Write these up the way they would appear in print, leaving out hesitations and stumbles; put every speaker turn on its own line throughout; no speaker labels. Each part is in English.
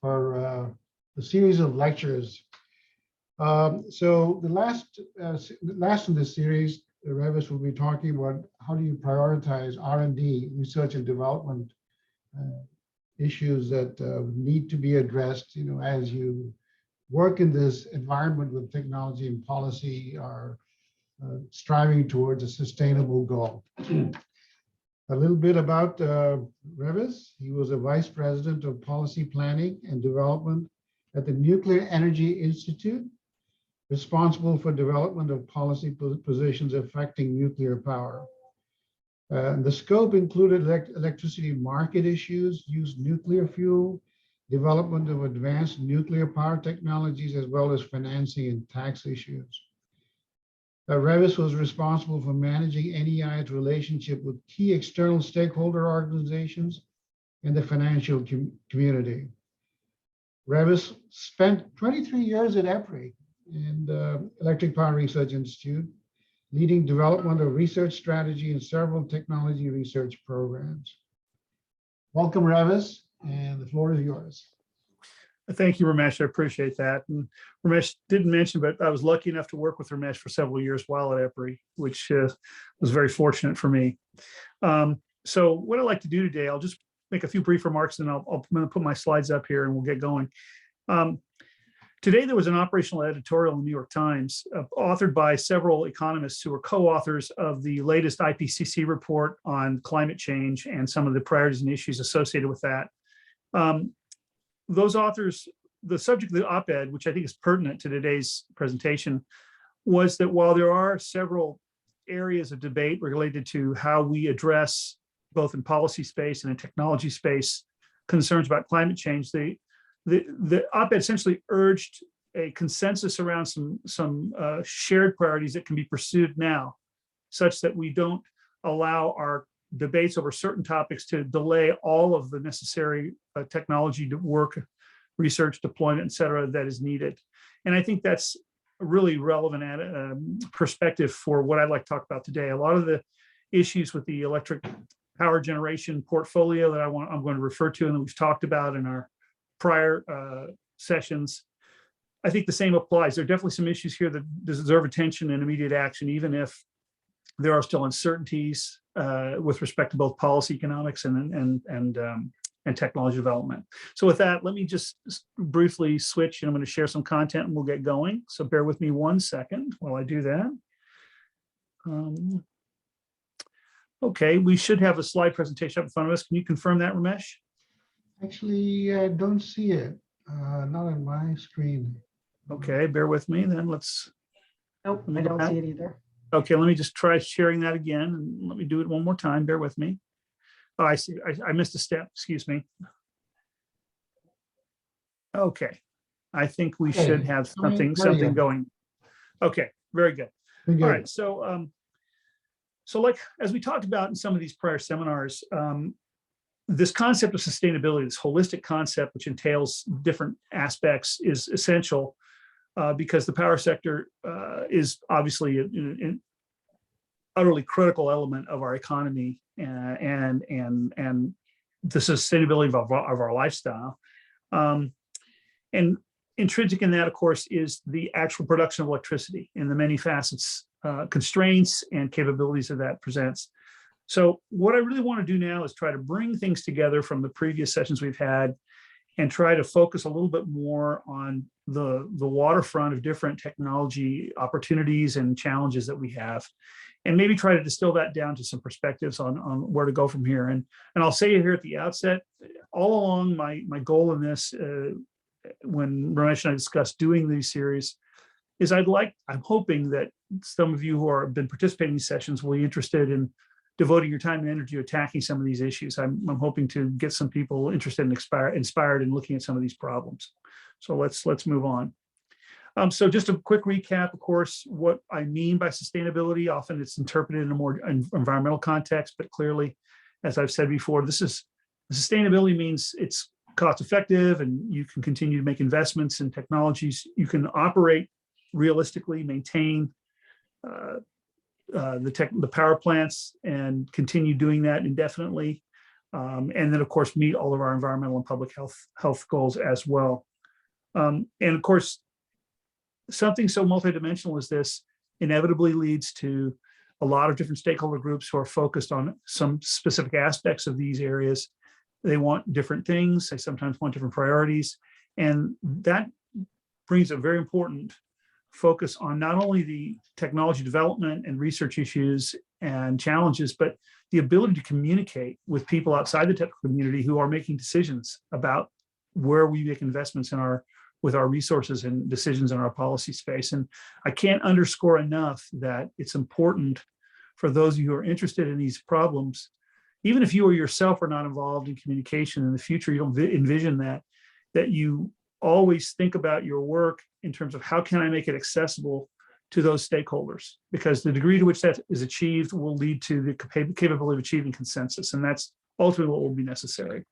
for a series of lectures. So the last in this series, Revis will be talking about how do you prioritize R&D, research and development issues that need to be addressed, as you work in this environment with technology and policy are striving towards a sustainable goal. A little bit about Revis. He was a vice president of policy planning and development at the Nuclear Energy Institute, responsible for development of policy positions affecting nuclear power. The scope included electricity market issues, used nuclear fuel, development of advanced nuclear power technologies, as well as financing and tax issues. Revis was responsible for managing NEI's relationship with key external stakeholder organizations and the financial community. Revis spent 23 years at EPRI and Electric Power Research Institute, leading development of research strategy and several technology research programs. Welcome, Revis, and the floor is yours.
Thank you, Ramesh. I appreciate that. And Ramesh didn't mention, but I was lucky enough to work with Ramesh for several years while at EPRI, which was very fortunate for me. So what I'd like to do today, I'll just make a few brief remarks, and I'm going to put my slides up here and we'll get going. Today, there was an operational editorial in the New York Times authored by several economists who are co-authors of the latest IPCC report on climate change and some of the priorities and issues associated with that. Those authors, the subject of the op-ed, which I think is pertinent to today's presentation, was that while there are several areas of debate related to how we address, both in policy space and in technology space, concerns about climate change, the op-ed essentially urged a consensus around some shared priorities that can be pursued now, such that we don't allow our debates over certain topics to delay all of the necessary technology to work, research, deployment, et cetera, that is needed. And I think that's a really relevant perspective for what I'd like to talk about today. A lot of the issues with the electric power generation portfolio that I'm going to refer to and that we've talked about in our prior sessions, I think the same applies. There are definitely some issues here that deserve attention and immediate action, even if there are still uncertainties with respect to both policy economics and technology development. So with that, let me just briefly switch, and I'm going to share some content and we'll get going. So bear with me 1 second while I do that. Okay, we should have a slide presentation up in front of us. Can you confirm that, Ramesh?
Actually, I don't see it. Not on my screen.
Okay, bear with me then.
Nope, I don't see it either.
Okay, let me just try sharing that again, and let me do it one more time. Bear with me. Oh, I see. I missed a step. Excuse me. Okay, I think we should have something going. Okay, very good. All right. So, like as we talked about in some of these prior seminars, this concept of sustainability, this holistic concept, which entails different aspects, is essential because the power sector is obviously an utterly critical element of our economy and the sustainability of our lifestyle. And intrinsic in that, of course, is the actual production of electricity and the many facets, constraints and capabilities that that presents. So what I really want to do now is try to bring things together from the previous sessions we've had and try to focus a little bit more on the waterfront of different technology opportunities and challenges that we have, and maybe try to distill that down to some perspectives on where to go from here. And I'll say here at the outset, all along my goal in this, when Ramesh and I discussed doing these series, is I'm hoping that some of you who have been participating in these sessions will be interested in devoting your time and energy to attacking some of these issues. I'm hoping to get some people interested and inspired in looking at some of these problems. So let's move on. So just a quick recap, of course, what I mean by sustainability. Often it's interpreted in a more environmental context, but clearly, as I've said before, sustainability means it's cost effective and you can continue to make investments in technologies. You can operate realistically, maintain the power plants and continue doing that indefinitely. And then, of course, meet all of our environmental and public health goals as well. And of course, something so multidimensional as this inevitably leads to a lot of different stakeholder groups who are focused on some specific aspects of these areas. They want different things. They sometimes want different priorities. And that brings a very important focus on not only the technology development and research issues and challenges, but the ability to communicate with people outside the technical community who are making decisions about where we make investments with our resources and decisions in our policy space. And I can't underscore enough that it's important for those of you who are interested in these problems, even if you or yourself are not involved in communication in the future, you don't envision that you always think about your work in terms of how can I make it accessible to those stakeholders, because the degree to which that is achieved will lead to the capability of achieving consensus. And that's ultimately what will be necessary.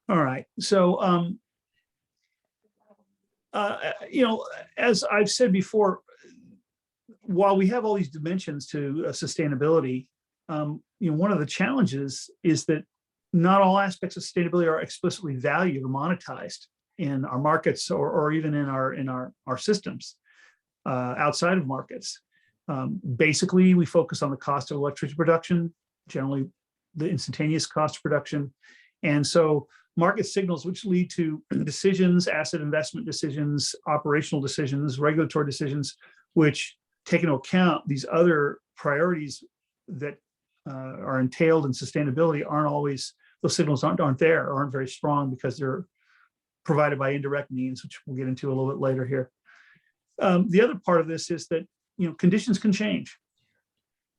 All right, so, as I've said before, while we have all these dimensions to sustainability, one of the challenges is that not all aspects of sustainability are explicitly valued or monetized in our markets or even in our systems outside of markets. Basically, we focus on the cost of electricity production, generally the instantaneous cost of production. And so market signals which lead to decisions, asset investment decisions, operational decisions, regulatory decisions, which take into account these other priorities that are entailed in sustainability aren't always, those signals aren't there, aren't very strong because they're provided by indirect means, which we'll get into a little bit later here. The other part of this is that conditions can change.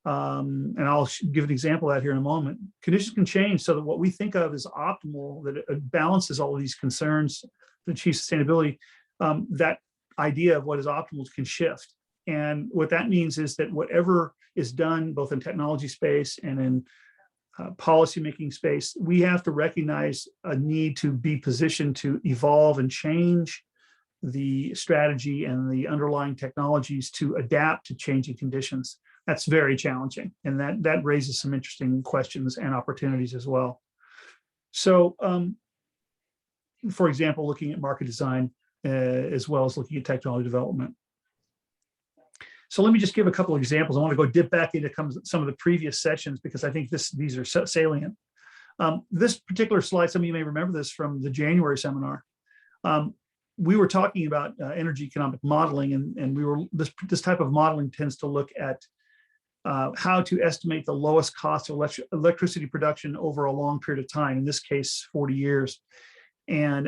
And I'll give an example of that here in a moment. Conditions can change so that what we think of as optimal, that it balances all of these concerns to achieve sustainability, that idea of what is optimal can shift. And what that means is that whatever is done both in technology space and in policymaking space, we have to recognize a need to be positioned to evolve and change the strategy and the underlying technologies to adapt to changing conditions. That's very challenging, and that raises some interesting questions and opportunities as well. So, for example, looking at market design as well as looking at technology development. So let me just give a couple of examples. I want to go dip back into some of the previous sessions because I think these are salient. This particular slide, some of you may remember this from the January seminar. We were talking about energy economic modeling, and this type of modeling tends to look at how to estimate the lowest cost of electricity production over a long period of time, in this case, 40 years. And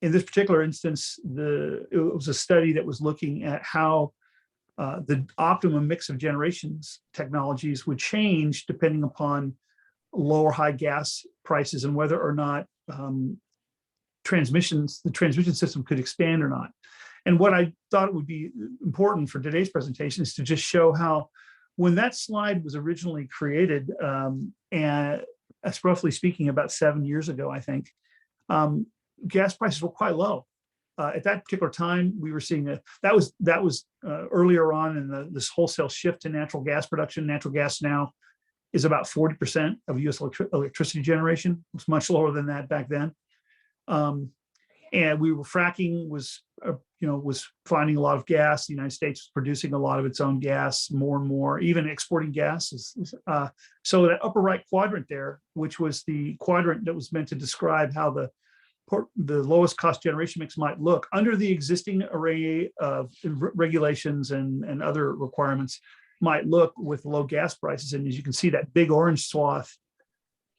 in this particular instance, it was a study that was looking at how the optimum mix of generations technologies would change depending upon low or high gas prices and whether or not the transmission system could expand or not. And what I thought would be important for today's presentation is to just show how when that slide was originally created, and that's roughly speaking about 7 years ago, I think, gas prices were quite low. At that particular time, we were seeing that was earlier on in this wholesale shift to natural gas production. Natural gas now is about 40% of U.S. electricity generation. It was much lower than that back then. And fracking was finding a lot of gas. The United States was producing a lot of its own gas, more and more, even exporting gas. So that upper right quadrant there, which was the quadrant that was meant to describe how the lowest cost generation mix might look under the existing array of regulations and other requirements might look with low gas prices. And as you can see, that big orange swath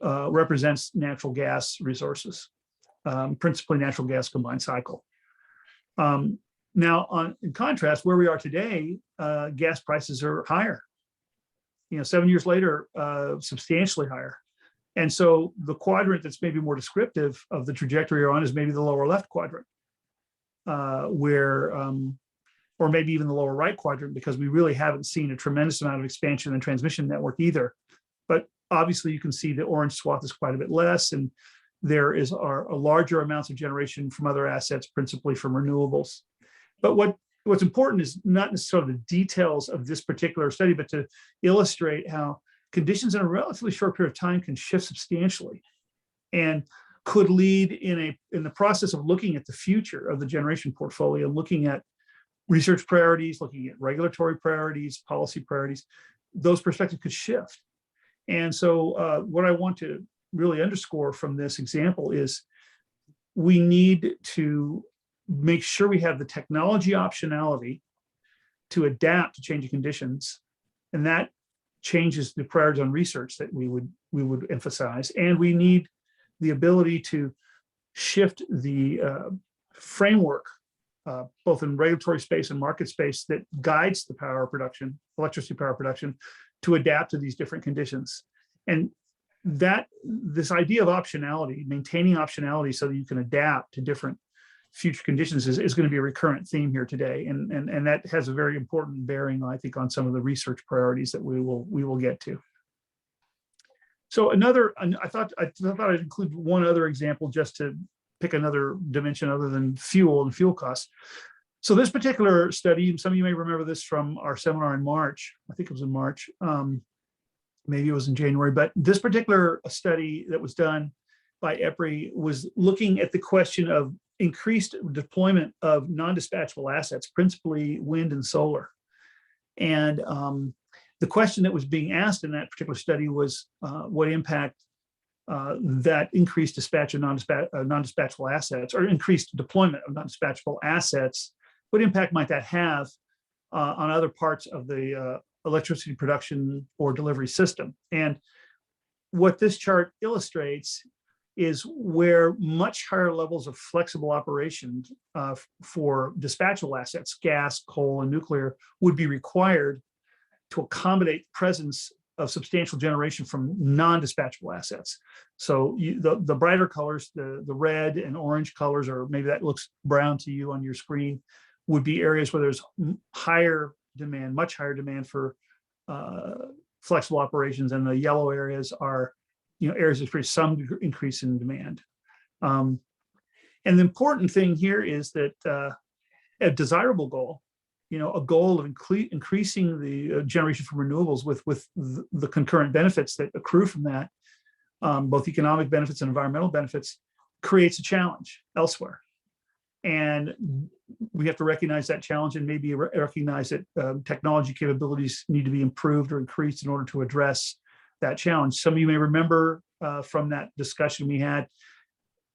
represents natural gas resources, principally natural gas combined cycle. Now, in contrast, where we are today, gas prices are higher. 7 years later, substantially higher. And so the quadrant that's maybe more descriptive of the trajectory you're on is maybe the lower left quadrant, or maybe even the lower right quadrant, because we really haven't seen a tremendous amount of expansion in the transmission network either. But obviously you can see the orange swath is quite a bit less, and there are larger amounts of generation from other assets, principally from renewables. But what's important is not necessarily the details of this particular study, but to illustrate how conditions in a relatively short period of time can shift substantially and could lead in the process of looking at the future of the generation portfolio, looking at research priorities, looking at regulatory priorities, policy priorities, those perspectives could shift. And so what I want to really underscore from this example is we need to make sure we have the technology optionality to adapt to changing conditions. And that changes the priorities on research that we would emphasize. And we need the ability to shift the framework, both in regulatory space and market space, that guides the power production, electricity power production, to adapt to these different conditions. And this idea of optionality, maintaining optionality so that you can adapt to different future conditions is going to be a recurrent theme here today. And that has a very important bearing, I think, on some of the research priorities that we will get to. So I thought I'd include one other example just to pick another dimension other than fuel and fuel costs. So this particular study, some of you may remember this from our seminar in March. I think it was in March. Maybe it was in January, but this particular study that was done by EPRI was looking at the question of increased deployment of non-dispatchable assets, principally wind and solar. And the question that was being asked in that particular study was what impact that increased dispatch of non-dispatchable assets, or increased deployment of non-dispatchable assets, what impact might that have on other parts of the electricity production or delivery system? And what this chart illustrates is where much higher levels of flexible operations for dispatchable assets, gas, coal, and nuclear, would be required to accommodate the presence of substantial generation from non-dispatchable assets. So the brighter colors, the red and orange colors, or maybe that looks brown to you on your screen, would be areas where there's higher demand, much higher demand for flexible operations, and the yellow areas are areas that experience some increase in demand. And the important thing here is that a desirable goal, a goal of increasing the generation from renewables with the concurrent benefits that accrue from that, both economic benefits and environmental benefits, creates a challenge elsewhere. And we have to recognize that challenge and maybe recognize that technology capabilities need to be improved or increased in order to address that challenge. Some of you may remember from that discussion we had,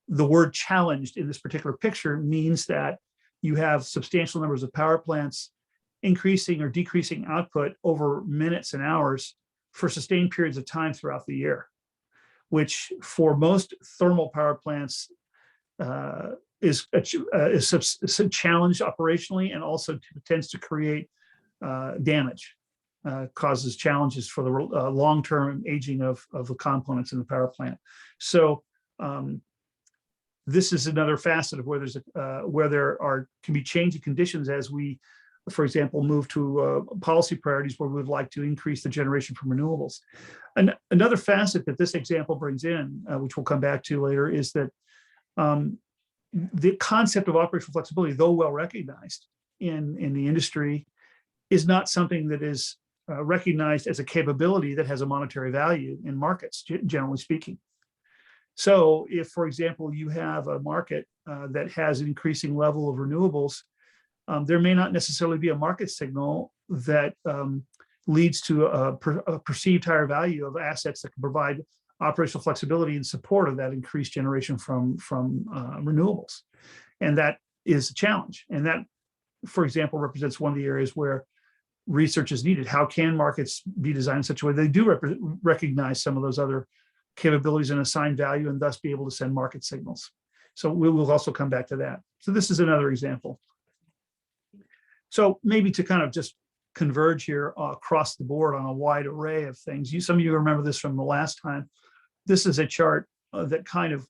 the word challenged in this particular picture means that you have substantial numbers of power plants increasing or decreasing output over minutes and hours for sustained periods of time throughout the year, which for most thermal power plants is challenged operationally, and also tends to create damage, causes challenges for the long-term aging of the components in the power plant. So this is another facet of where there can be changing conditions as we, for example, move to policy priorities where we would like to increase the generation from renewables. And another facet that this example brings in, which we'll come back to later, is that the concept of operational flexibility, though well recognized in the industry, is not something that is recognized as a capability that has a monetary value in markets, generally speaking. So if, for example, you have a market that has an increasing level of renewables, there may not necessarily be a market signal that leads to a perceived higher value of assets that can provide operational flexibility in support of that increased generation from renewables. And that is a challenge. And that, for example, represents one of the areas where research is needed. How can markets be designed in such a way they do recognize some of those other capabilities and assign value, and thus be able to send market signals? So we will also come back to that. So this is another example. So maybe to kind of just converge here across the board on a wide array of things. Some of you remember this from the last time. This is a chart that kind of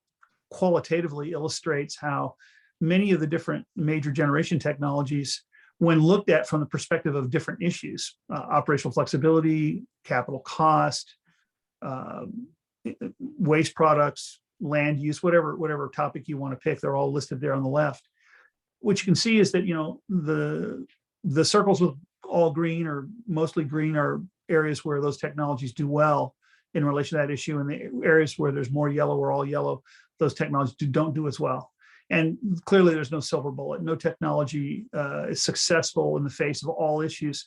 qualitatively illustrates how many of the different major generation technologies, when looked at from the perspective of different issues, operational flexibility, capital cost, waste products, land use, whatever topic you want to pick, they're all listed there on the left. What you can see is that the circles with all green or mostly green are areas where those technologies do well in relation to that issue, and the areas where there's more yellow or all yellow, those technologies don't do as well. And clearly there's no silver bullet. No technology is successful in the face of all issues.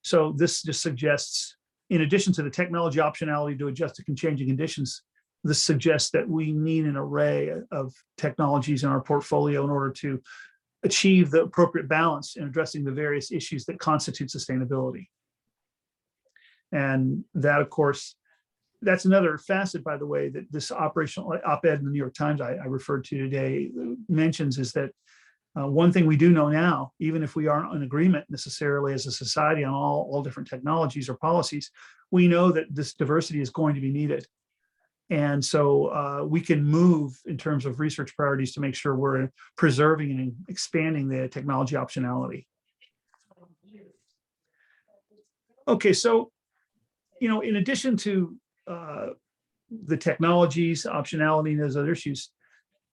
So this just suggests, in addition to the technology optionality to adjust to changing conditions, this suggests that we need an array of technologies in our portfolio in order to achieve the appropriate balance in addressing the various issues that constitute sustainability. And that, of course, that's another facet, by the way, that this operational op-ed in the New York Times I referred to today mentions, is that one thing we do know now, even if we aren't in agreement necessarily as a society on all different technologies or policies, we know that this diversity is going to be needed. And so we can move in terms of research priorities to make sure we're preserving and expanding the technology optionality. Okay, so, in addition to the technologies, optionality, and those other issues,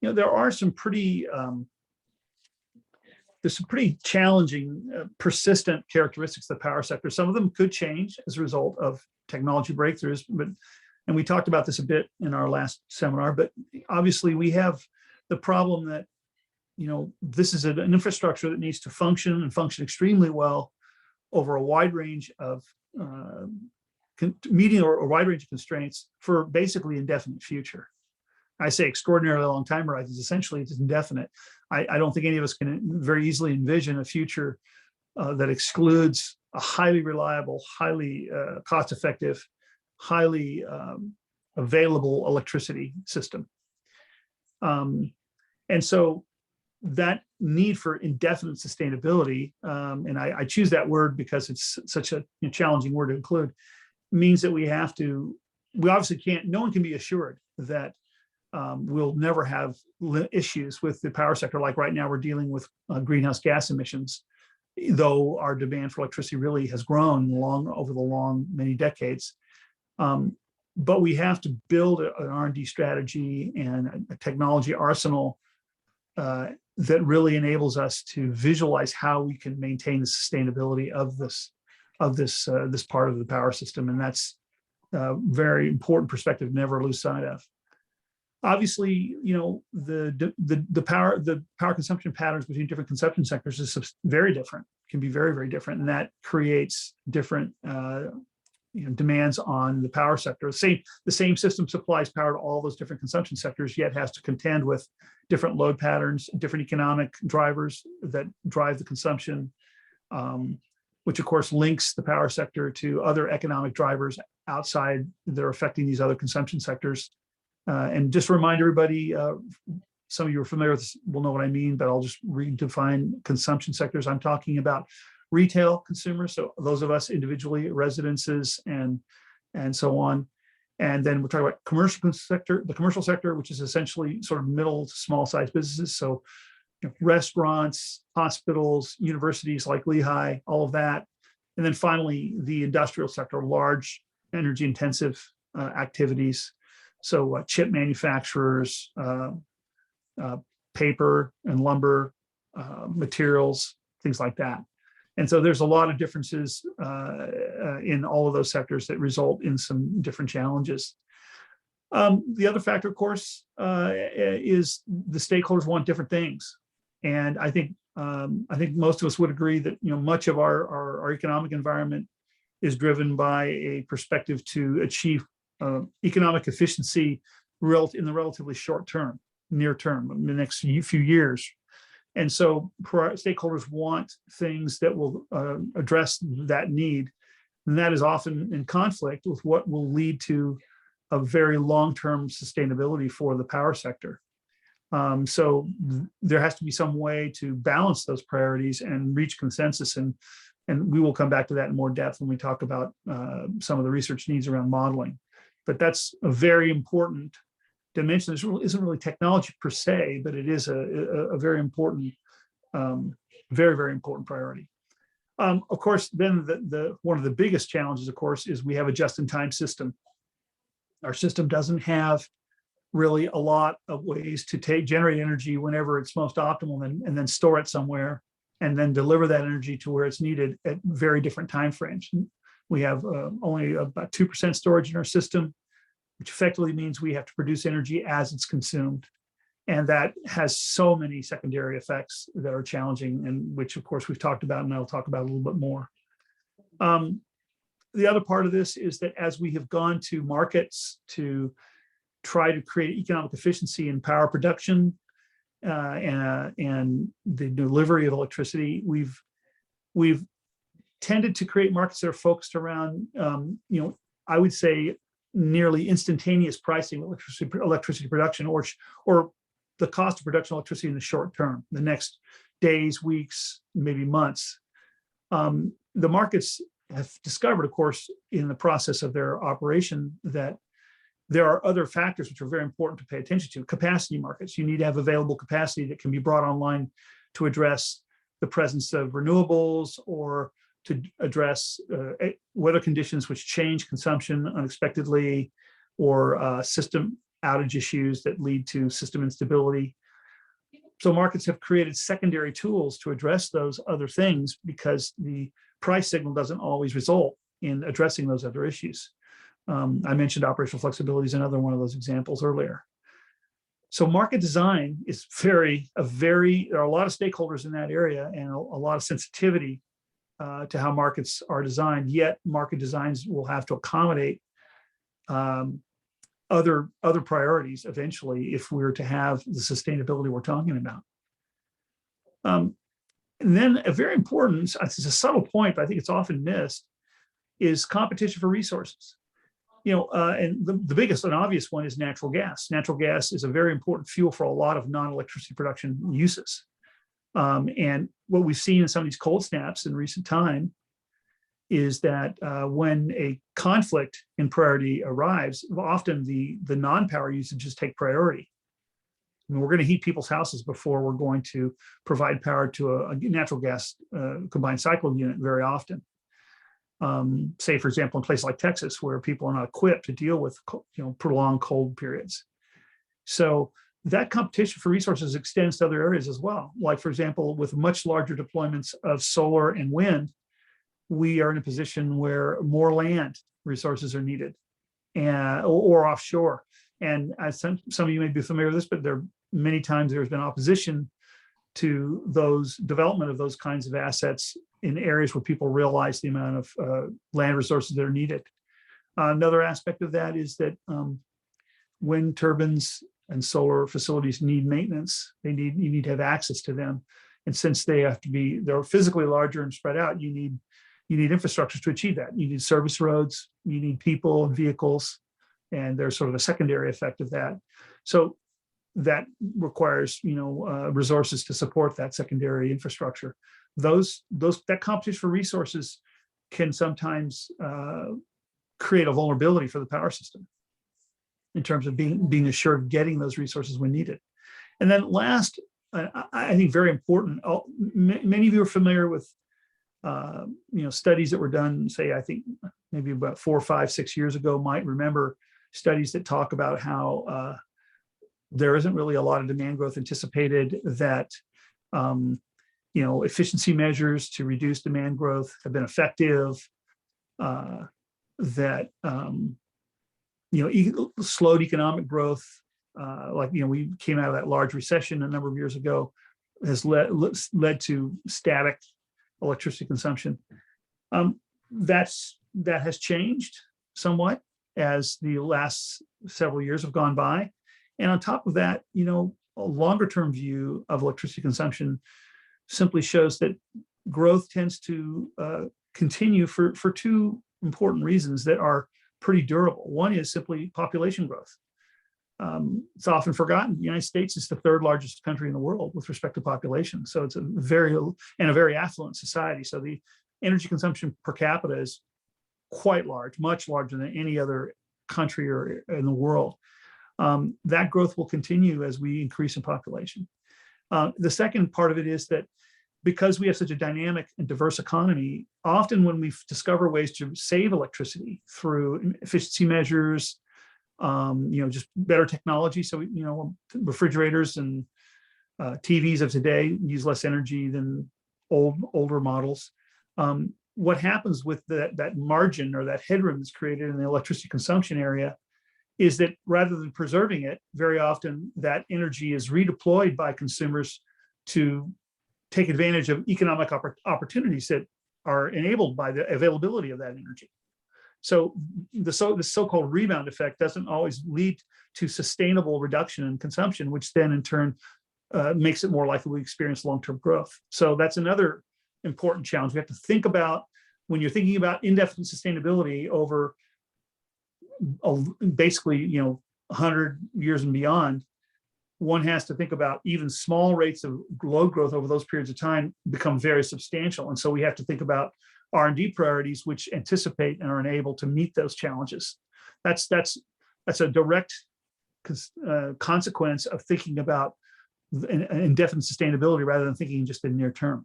there are some pretty there's some pretty challenging, persistent characteristics of the power sector. Some of them could change as a result of technology breakthroughs, and we talked about this a bit in our last seminar, but obviously we have the problem that, this is an infrastructure that needs to function and function extremely well over a wide range of meeting a wide range of constraints for basically indefinite future. I say extraordinarily long time horizons, essentially it's indefinite. I don't think any of us can very easily envision a future that excludes a highly reliable, highly cost-effective, highly available electricity system. And so that need for indefinite sustainability, and I choose that word because it's such a challenging word to include, means that we obviously can't, no one can be assured that we'll never have issues with the power sector. Like right now we're dealing with greenhouse gas emissions, though our demand for electricity really has grown over the many decades. But we have to build an R&D strategy and a technology arsenal that really enables us to visualize how we can maintain the sustainability of this part of the power system. And that's a very important perspective, never lose sight of. Obviously, the power consumption patterns between different consumption sectors is very different, can be very, very different. And that creates different demands on the power sector. The same system supplies power to all those different consumption sectors, yet has to contend with different load patterns, different economic drivers that drive the consumption, which of course links the power sector to other economic drivers outside that are affecting these other consumption sectors. And just remind everybody, some of you are familiar with this, will know what I mean, but I'll just redefine consumption sectors. I'm talking about retail consumers, so those of us individually, residences and so on. And then we're talking about the commercial sector, which is essentially sort of middle to small size businesses. So restaurants, hospitals, universities like Lehigh, all of that. And then finally, the industrial sector, large energy intensive activities. So chip manufacturers, paper and lumber, materials, things like that. And so there's a lot of differences in all of those sectors that result in some different challenges. The other factor, of course, is the stakeholders want different things. And I think most of us would agree that much of our economic environment is driven by a perspective to achieve economic efficiency in the relatively short term, near term, in the next few years. And so stakeholders want things that will address that need. And that is often in conflict with what will lead to a very long-term sustainability for the power sector. So there has to be some way to balance those priorities and reach consensus. And we will come back to that in more depth when we talk about some of the research needs around modeling. But that's a very important dimension. This isn't really technology per se, but it is a very important, very, very important priority. Of course, then one of the biggest challenges, of course, is we have a just-in-time system. Our system doesn't have really a lot of ways to generate energy whenever it's most optimal and then store it somewhere and then deliver that energy to where it's needed at very different timeframes. We have only about 2% storage in our system, which effectively means we have to produce energy as it's consumed. And that has so many secondary effects that are challenging, and which of course we've talked about, and I'll talk about a little bit more. The other part of this is that as we have gone to markets to try to create economic efficiency in power production and the delivery of electricity, we've tended to create markets that are focused around, I would say nearly instantaneous pricing of electricity production, or the cost of production of electricity in the short term, the next days, weeks, maybe months. The markets have discovered, of course, in the process of their operation, that there are other factors which are very important to pay attention to. Capacity markets. You need to have available capacity that can be brought online to address the presence of renewables, or to address weather conditions which change consumption unexpectedly, or system outage issues that lead to system instability. So markets have created secondary tools to address those other things, because the price signal doesn't always result in addressing those other issues. I mentioned operational flexibility is another one of those examples earlier. So market design is there are a lot of stakeholders in that area, and a lot of sensitivity to how markets are designed, yet market designs will have to accommodate other priorities eventually, if we're to have the sustainability we're talking about. And then a very important, it's a subtle point, but I think it's often missed, is competition for resources. And the biggest and obvious one is natural gas. Natural gas is a very important fuel for a lot of non-electricity production uses. And what we've seen in some of these cold snaps in recent time is that when a conflict in priority arrives, often the non-power usages take priority. I mean, we're going to heat people's houses before we're going to provide power to a natural gas combined cycle unit very often. Say, for example, in places like Texas, where people are not equipped to deal with prolonged cold periods. So that competition for resources extends to other areas as well. Like, for example, with much larger deployments of solar and wind, we are in a position where more land resources are needed, or offshore. And as some of you may be familiar with this, but many times there's been opposition to those development of those kinds of assets in areas where people realize the amount of land resources that are needed. Another aspect of that is that wind turbines and solar facilities need maintenance. You need to have access to them. And since they're physically larger and spread out, you need infrastructures to achieve that. You need service roads, you need people and vehicles, and there's sort of a secondary effect of that. So that requires, resources to support that secondary infrastructure. That competition for resources can sometimes create a vulnerability for the power system in terms of being assured of getting those resources when needed. And then last, I think very important, many of you are familiar with studies that were done, say, I think maybe about 4, 5, 6 years ago, might remember studies that talk about how there isn't really a lot of demand growth anticipated, that efficiency measures to reduce demand growth have been effective, that slowed economic growth, we came out of that large recession a number of years ago, has led to static electricity consumption. That has changed somewhat as the last several years have gone by. And on top of that, a longer term view of electricity consumption simply shows that growth tends to continue for two important reasons that are pretty durable. One is simply population growth. It's often forgotten. The United States is the third largest country in the world with respect to population. So it's a very affluent society. So the energy consumption per capita is quite large, much larger than any other country or in the world. That growth will continue as we increase in population. The second part of it is that because we have such a dynamic and diverse economy, often when we discover ways to save electricity through efficiency measures, just better technology. So, refrigerators and TVs of today use less energy than older models. what happens with that margin or that headroom that's created in the electricity consumption area is that rather than preserving it, very often that energy is redeployed by consumers to take advantage of economic opportunities that are enabled by the availability of that energy. So the so-called rebound effect doesn't always lead to sustainable reduction in consumption, which then in turn makes it more likely we experience long-term growth. So that's another important challenge. We have to think about, when you're thinking about indefinite sustainability over basically 100 years and beyond, one has to think about even small rates of load growth over those periods of time become very substantial. And so we have to think about R&D priorities which anticipate and are able to meet those challenges. That's a direct consequence of thinking about indefinite sustainability rather than thinking just in near term.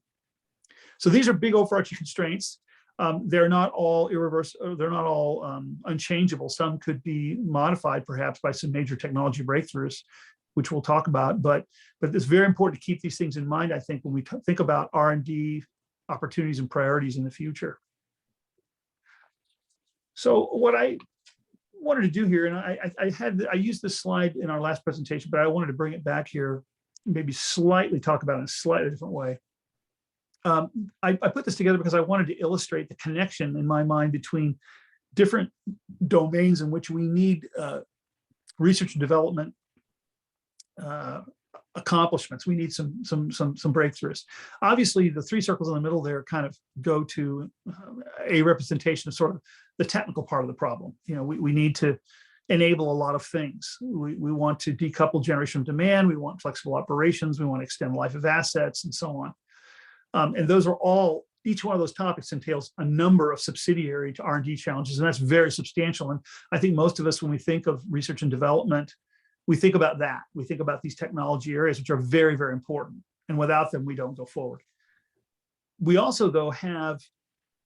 So these are big overarching constraints. They're not all irreversible. They're not all unchangeable. Some could be modified perhaps by some major technology breakthroughs, which we'll talk about. But it's very important to keep these things in mind, I think, when we think about R&D opportunities and priorities in the future. So what I wanted to do here, and I used this slide in our last presentation, but I wanted to bring it back here, maybe slightly talk about it in a slightly different way. I put this together because I wanted to illustrate the connection in my mind between different domains in which we need research and development accomplishments. We need some breakthroughs. Obviously, the three circles in the middle there kind of go to a representation of sort of the technical part of the problem. We need to enable a lot of things. We want to decouple generation from demand. We want flexible operations. We want to extend the life of assets and so on. And those are all, each one of those topics entails a number of subsidiary to R&D challenges, and that's very substantial. And I think most of us, when we think of research and development, we think about that. We think about these technology areas, which are very, very important. And without them, we don't go forward. We also, though, have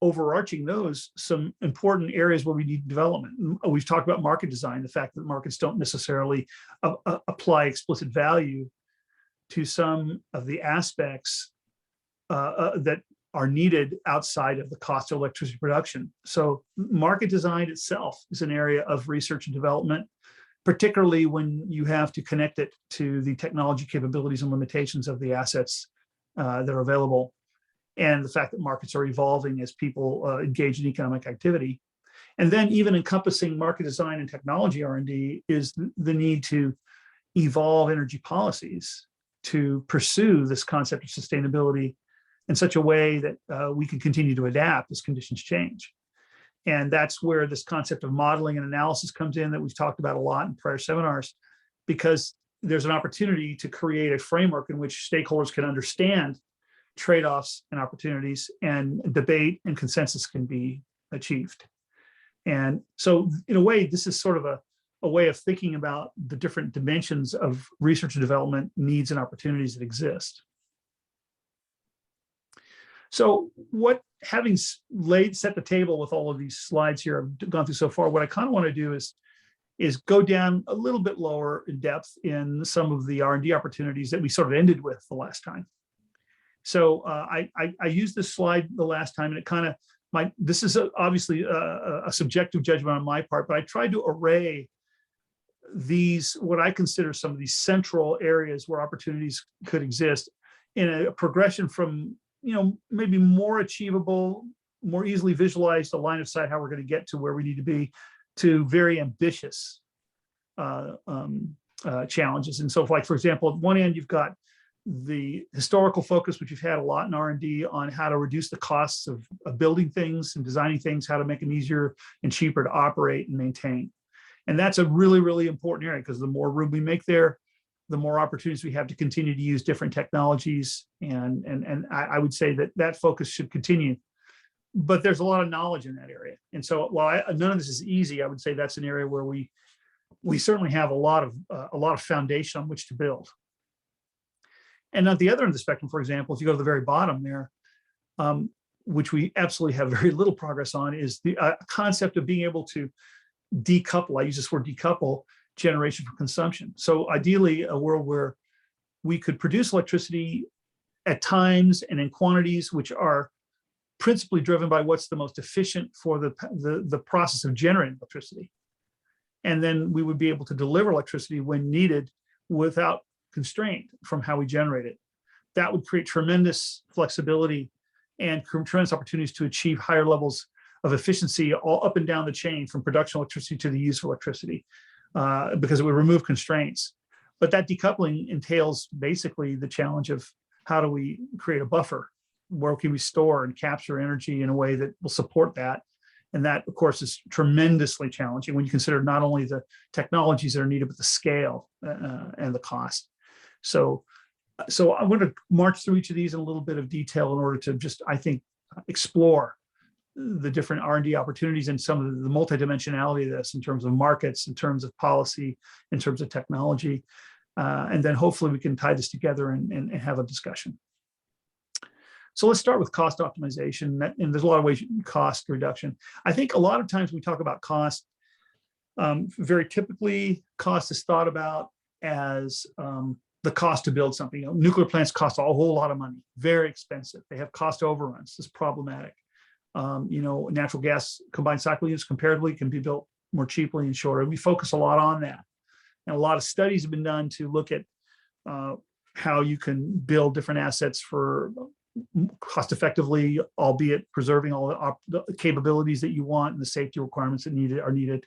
overarching those some important areas where we need development. We've talked about market design, the fact that markets don't necessarily apply explicit value to some of the aspects that are needed outside of the cost of electricity production. So market design itself is an area of research and development, particularly when you have to connect it to the technology capabilities and limitations of the assets that are available, and the fact that markets are evolving as people engage in economic activity. And then even encompassing market design and technology R&D is the need to evolve energy policies to pursue this concept of sustainability in such a way that we can continue to adapt as conditions change. And that's where this concept of modeling and analysis comes in that we've talked about a lot in prior seminars, because there's an opportunity to create a framework in which stakeholders can understand trade-offs and opportunities, and debate and consensus can be achieved. And so in a way, this is sort of a way of thinking about the different dimensions of research and development needs and opportunities that exist. So having set the table with all of these slides here I've gone through so far, what I kind of want to do is go down a little bit lower in depth in some of the R&D opportunities that we sort of ended with the last time. So I used this slide the last time, and it kind of, this is obviously a subjective judgment on my part, but I tried to array these, what I consider some of these central areas where opportunities could exist in a progression from maybe more achievable, more easily visualized, a line of sight how we're going to get to where we need to be, to very ambitious challenges. And so, like, for example, at one end, you've got the historical focus, which you've had a lot in R&D on how to reduce the costs of building things and designing things, how to make them easier and cheaper to operate and maintain. And that's a really, really important area, because the more room we make there, the more opportunities we have to continue to use different technologies. And I would say that focus should continue. But there's a lot of knowledge in that area. And so while none of this is easy, I would say that's an area where we certainly have a lot of foundation on which to build. And at the other end of the spectrum, for example, if you go to the very bottom there, which we absolutely have very little progress on, is the concept of being able to decouple. I use this word decouple generation from consumption. So ideally, a world where we could produce electricity at times and in quantities which are principally driven by what's the most efficient for the process of generating electricity. And then we would be able to deliver electricity when needed without constraint from how we generate it. That would create tremendous flexibility and tremendous opportunities to achieve higher levels of efficiency all up and down the chain from production electricity to the use of electricity, because it would remove constraints. But that decoupling entails basically the challenge of how do we create a buffer? Where can we store and capture energy in a way that will support that? And that, of course, is tremendously challenging when you consider not only the technologies that are needed, but the scale and the cost. So I'm going to march through each of these in a little bit of detail in order to just, I think, explore the different R&D opportunities and some of the multidimensionality of this in terms of markets, in terms of policy, in terms of technology. And then hopefully we can tie this together and have a discussion. So let's start with cost optimization. And there's a lot of ways, cost reduction. I think a lot of times we talk about cost, very typically cost is thought about as the cost to build something. You know, nuclear plants cost a whole lot of money, very expensive. They have cost overruns. It's problematic. You know, natural gas combined cycle units comparatively can be built more cheaply and shorter. We focus a lot on that. And a lot of studies have been done to look at how you can build different assets for cost effectively, albeit preserving all the capabilities that you want and the safety requirements that are needed.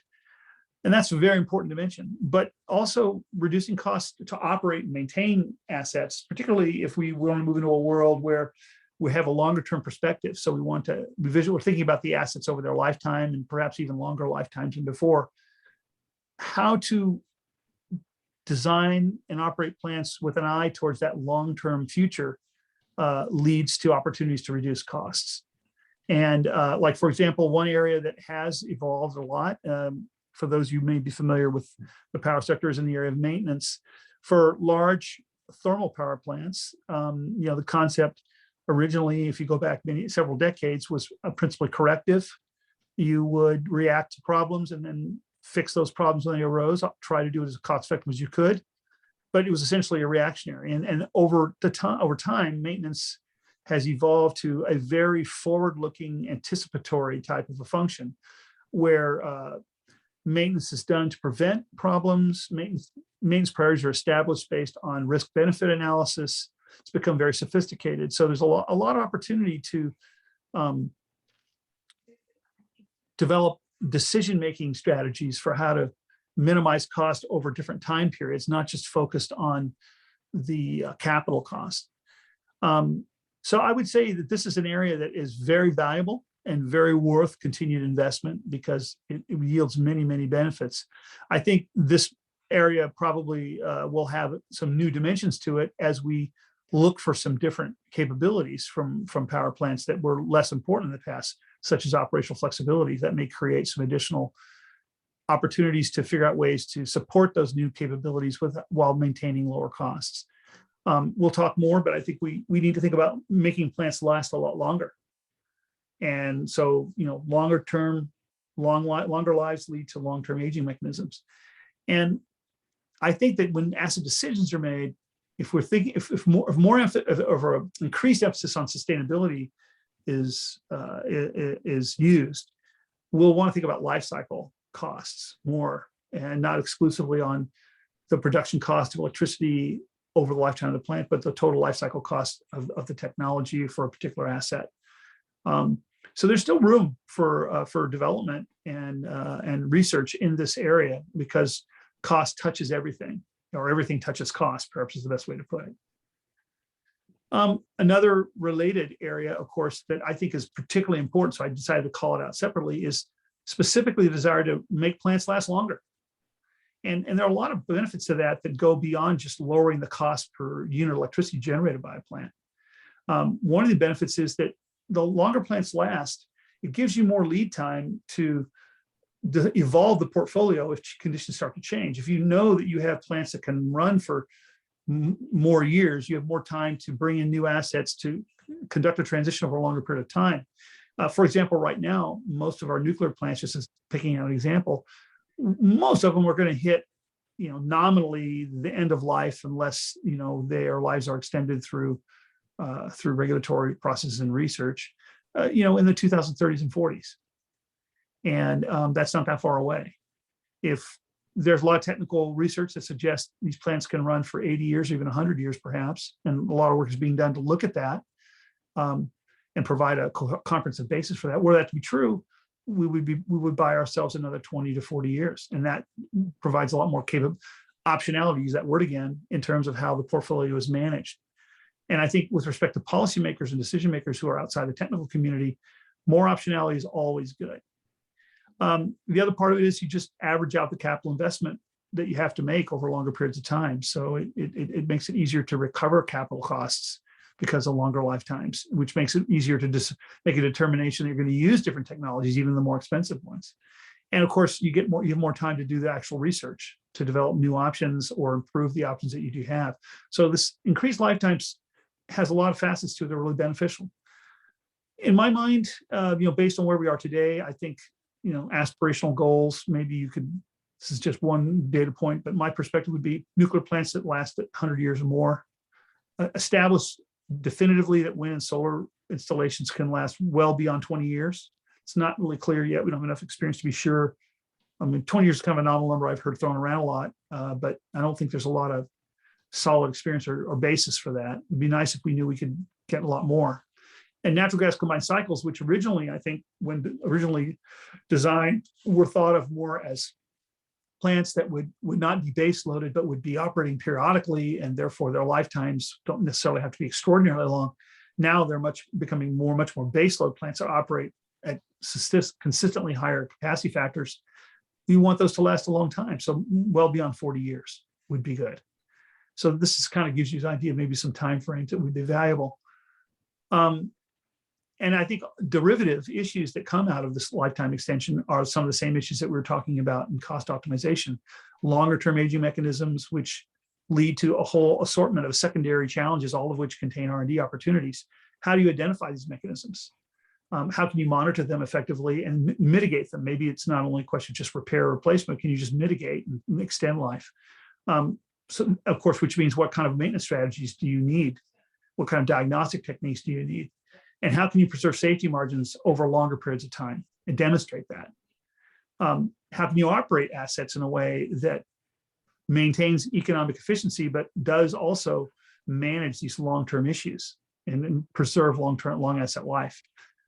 And that's a very important dimension, but also reducing costs to operate and maintain assets, particularly if we want to move into a world where we have a longer term perspective. So we want to be visual, we're thinking about the assets over their lifetime and perhaps even longer lifetimes than before. How to design and operate plants with an eye towards that long-term future leads to opportunities to reduce costs. And like, for example, one area that has evolved a lot, for those of you who may be familiar with the power sector, is in the area of maintenance. For large thermal power plants, you know, the concept originally, if you go back several decades, was principally corrective. You would react to problems and then fix those problems when they arose, try to do it as cost effective as you could. But it was essentially a reactionary. And over time, maintenance has evolved to a very forward-looking, anticipatory type of a function, where maintenance is done to prevent problems. Maintenance priorities are established based on risk-benefit analysis. It's become very sophisticated. So there's a lot of opportunity to develop decision-making strategies for how to minimize cost over different time periods, not just focused on the capital cost. So I would say that this is an area that is very valuable and very worth continued investment because it yields many, many benefits. I think this area probably will have some new dimensions to it as we look for some different capabilities from power plants that were less important in the past, such as operational flexibility that may create some additional opportunities to figure out ways to support those new capabilities while maintaining lower costs. We'll talk more, but I think we need to think about making plants last a lot longer. And so, you know, longer lives lead to long-term aging mechanisms. And I think that when asset decisions are made, if we're thinking, if more increased emphasis on sustainability is used, we'll want to think about life cycle costs more and not exclusively on the production cost of electricity over the lifetime of the plant, but the total life cycle cost of the technology for a particular asset. So there's still room for development and research in this area because cost touches everything, or everything touches cost, perhaps is the best way to put it. Another related area, of course, that I think is particularly important, so I decided to call it out separately, is specifically the desire to make plants last longer. And there are a lot of benefits to that go beyond just lowering the cost per unit of electricity generated by a plant. One of the benefits is that the longer plants last, it gives you more lead time to evolve the portfolio if conditions start to change. If you know that you have plants that can run for more years, you have more time to bring in new assets to conduct a transition over a longer period of time. For example, right now, most of our nuclear plants, just as picking out an example, most of them are going to hit, you know, nominally the end of life unless, you know, their lives are extended through regulatory processes and research. in the 2030s and 40s. And that's not that far away. If there's a lot of technical research that suggests these plants can run for 80 years, or even 100 years, perhaps, and a lot of work is being done to look at that and provide a comprehensive basis for that. Were that to be true, we would buy ourselves another 20 to 40 years, and that provides a lot more optionality, use that word again, in terms of how the portfolio is managed. And I think with respect to policymakers and decision makers who are outside the technical community, more optionality is always good. The other part of it is you just average out the capital investment that you have to make over longer periods of time. So it makes it easier to recover capital costs because of longer lifetimes, which makes it easier to just make a determination that you're going to use different technologies, even the more expensive ones. And of course, you have more time to do the actual research to develop new options or improve the options that you do have. So this increased lifetimes has a lot of facets to it that are really beneficial. In my mind, based on where we are today, I think, aspirational goals, maybe you could, this is just one data point, but my perspective would be nuclear plants that last 100 years or more, establish definitively that wind and solar installations can last well beyond 20 years. It's not really clear yet. We don't have enough experience to be sure. I mean, 20 years is kind of a nominal number I've heard thrown around a lot, but I don't think there's a lot of solid experience or basis for that. It'd be nice if we knew we could get a lot more. And natural gas combined cycles, which originally, I think, when originally designed, were thought of more as plants that would not be base loaded, but would be operating periodically, and therefore their lifetimes don't necessarily have to be extraordinarily long. Now they're becoming much more base load plants that operate at consistently higher capacity factors. You want those to last a long time. So well beyond 40 years would be good. So this is kind of gives you an idea of maybe some time frames that would be valuable. And I think derivative issues that come out of this lifetime extension are some of the same issues that we were talking about in cost optimization. Longer term aging mechanisms, which lead to a whole assortment of secondary challenges, all of which contain R&D opportunities. How do you identify these mechanisms? How can you monitor them effectively and mitigate them? Maybe it's not only a question of just repair or replacement. Can you just mitigate and extend life? So, of course, which means what kind of maintenance strategies do you need? What kind of diagnostic techniques do you need? And how can you preserve safety margins over longer periods of time and demonstrate that? How can you operate assets in a way that maintains economic efficiency, but does also manage these long-term issues and preserve long asset life?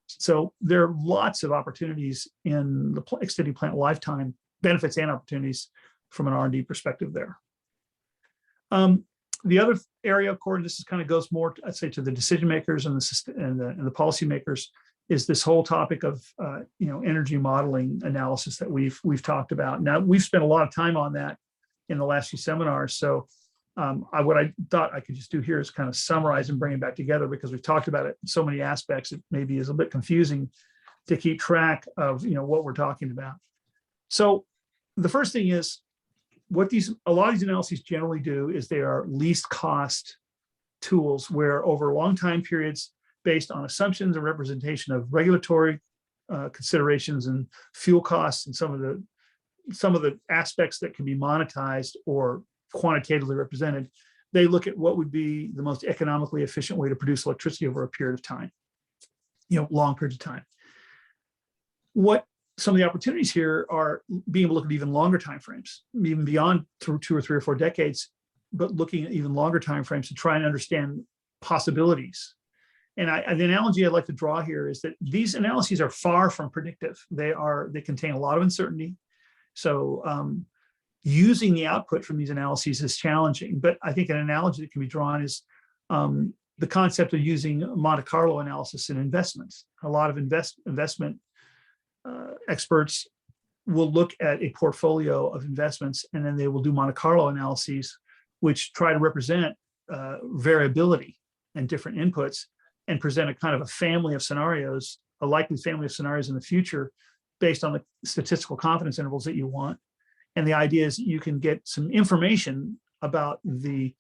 So there are lots of opportunities in the extending plant lifetime, benefits and opportunities from an R&D perspective there. The other area, of course, this is kind of goes more, I'd say, to the decision makers and the policy makers, is this whole topic of energy modeling analysis that we've talked about. Now, we've spent a lot of time on that in the last few seminars. So what I thought I could just do here is kind of summarize and bring it back together, because we've talked about it in so many aspects. It maybe is a bit confusing to keep track of what we're talking about. So the first thing is, what a lot of these analyses generally do is they are least cost tools, where over long time periods, based on assumptions and representation of regulatory considerations and fuel costs and some of the aspects that can be monetized or quantitatively represented, they look at what would be the most economically efficient way to produce electricity over a period of time, long periods of time. What some of the opportunities here are being able to look at even longer timeframes, even beyond 2 or 3 or 4 decades, but looking at even longer timeframes to try and understand possibilities. And the analogy I'd like to draw here is that these analyses are far from predictive. They contain a lot of uncertainty. So using the output from these analyses is challenging. But I think an analogy that can be drawn is the concept of using Monte Carlo analysis in investments. A lot of investment experts will look at a portfolio of investments, and then they will do Monte Carlo analyses, which try to represent variability and different inputs, and present a kind of a family of scenarios, a likely family of scenarios in the future, based on the statistical confidence intervals that you want. And the idea is you can get some information about the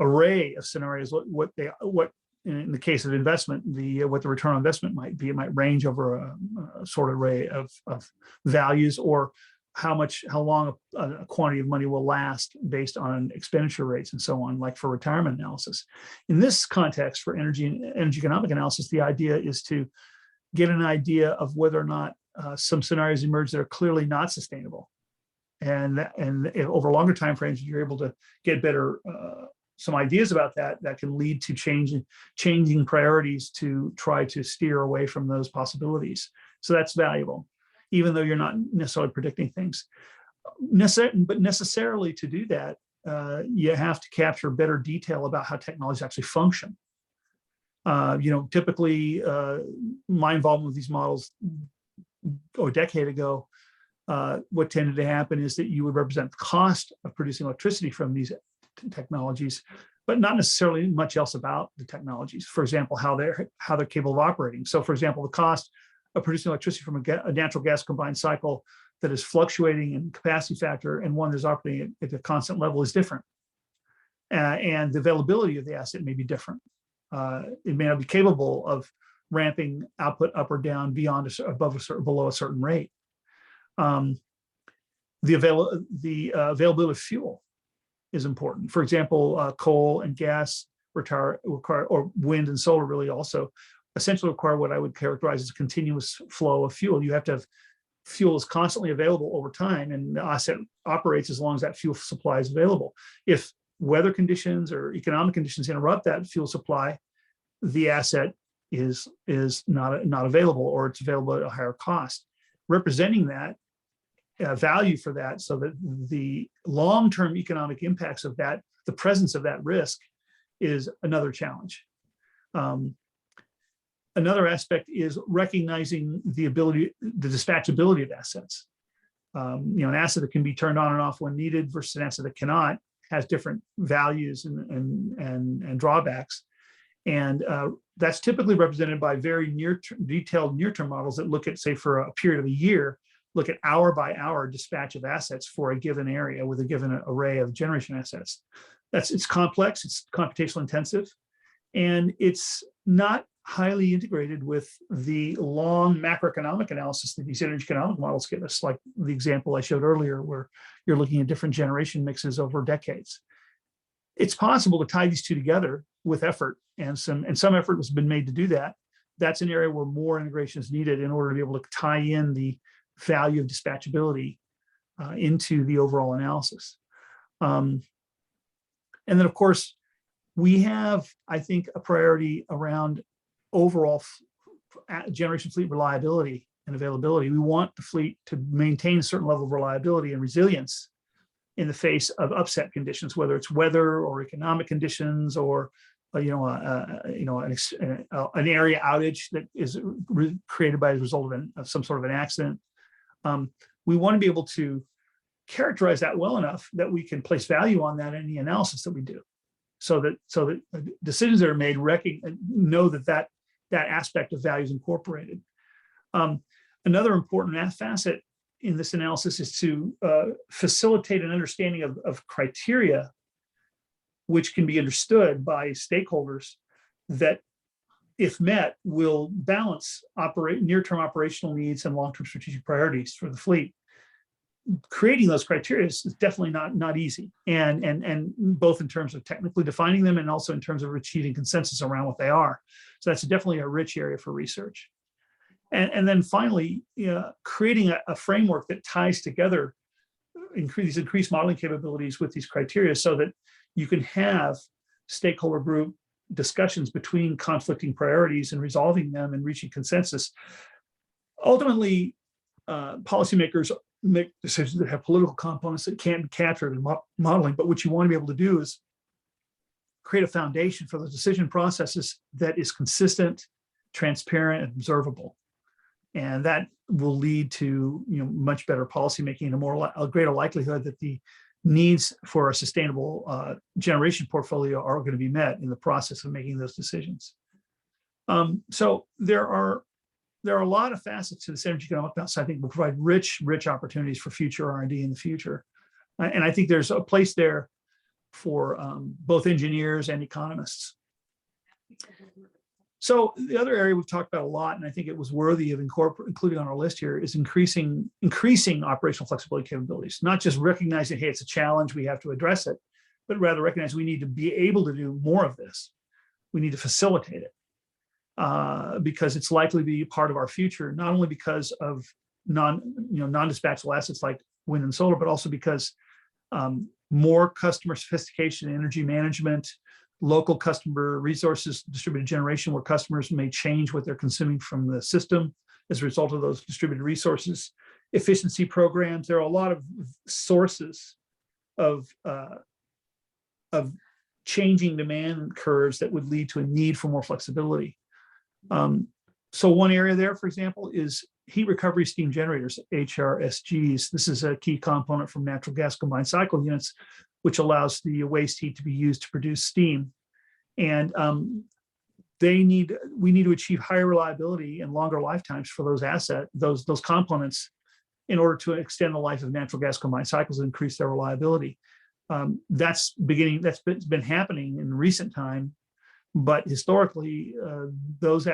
array of scenarios, what in the case of investment, what the return on investment might be. It might range over a sort of array of values, or how long a quantity of money will last based on expenditure rates and so on, like for retirement analysis. In this context, for energy economic analysis, the idea is to get an idea of whether or not some scenarios emerge that are clearly not sustainable. And over longer time frames, you're able to get better some ideas about that can lead to changing priorities to try to steer away from those possibilities. So that's valuable, even though you're not necessarily predicting things. But necessarily to do that, you have to capture better detail about how technologies actually function. Typically, my involvement with these models a decade ago, what tended to happen is that you would represent the cost of producing electricity from these technologies, but not necessarily much else about the technologies. For example, how they're capable of operating. So, for example, the cost of producing electricity from a natural gas combined cycle that is fluctuating in capacity factor and one that's operating at a constant level is different. And the availability of the asset may be different. It may not be capable of ramping output up or down beyond below a certain rate. The availability of fuel is important. For example, coal and gas require, or wind and solar really also essentially require what I would characterize as a continuous flow of fuel. You have to have fuel is constantly available over time, and the asset operates as long as that fuel supply is available. If weather conditions or economic conditions interrupt that fuel supply, the asset is not available, or it's available at a higher cost. Representing that value for that, so that the long-term economic impacts of that, the presence of that risk, is another challenge. Another aspect is recognizing the dispatchability of assets. An asset that can be turned on and off when needed versus an asset that cannot has different values and drawbacks. And that's typically represented by very detailed near-term models that look at, say, for a period of a year, look at hour-by-hour dispatch of assets for a given area with a given array of generation assets. It's complex, it's computationally intensive, and it's not highly integrated with the long macroeconomic analysis that these energy economic models give us, like the example I showed earlier, where you're looking at different generation mixes over decades. It's possible to tie these two together with effort, and some effort has been made to do that. That's an area where more integration is needed in order to be able to tie in the value of dispatchability into the overall analysis. And then, of course, we have, I think, a priority around overall generation fleet reliability and availability. We want the fleet to maintain a certain level of reliability and resilience in the face of upset conditions, whether it's weather or economic conditions, or an area outage that is created by the result of some sort of an accident. We want to be able to characterize that well enough that we can place value on that in the analysis that we do, so that decisions that are made know that aspect of value is incorporated. Another important facet in this analysis is to facilitate an understanding of criteria which can be understood by stakeholders that, if met, will balance near-term operational needs and long-term strategic priorities for the fleet. Creating those criteria is definitely not easy, and both in terms of technically defining them and also in terms of achieving consensus around what they are. So that's definitely a rich area for research. And then finally, creating a framework that ties together these increased modeling capabilities with these criteria, so that you can have stakeholder group discussions between conflicting priorities and resolving them and reaching consensus. Ultimately, policymakers make decisions that have political components that can't be captured in modeling, but what you want to be able to do is create a foundation for the decision processes that is consistent, transparent, and observable. And that will lead to much better policymaking and a greater likelihood that the needs for a sustainable generation portfolio are going to be met in the process of making those decisions. So there are a lot of facets to this energy economic analysis I think will provide rich opportunities for future R&D in the future. And I think there's a place there for both engineers and economists. So the other area we've talked about a lot, and I think it was worthy of including on our list here, is increasing operational flexibility capabilities. Not just recognizing, hey, it's a challenge, we have to address it, but rather recognize we need to be able to do more of this. We need to facilitate it. because it's likely to be part of our future, not only because of non-dispatchable assets like wind and solar, but also because more customer sophistication in energy management, local customer resources, distributed generation, where customers may change what they're consuming from the system as a result of those distributed resources, efficiency programs. There are a lot of sources of changing demand curves that would lead to a need for more flexibility. So one area there, for example, is heat recovery steam generators, HRSGs. This is a key component from natural gas combined cycle units, which allows the waste heat to be used to produce steam. And we need to achieve higher reliability and longer lifetimes for those components in order to extend the life of natural gas combined cycles and increase their reliability. That's been happening in recent time, but historically, those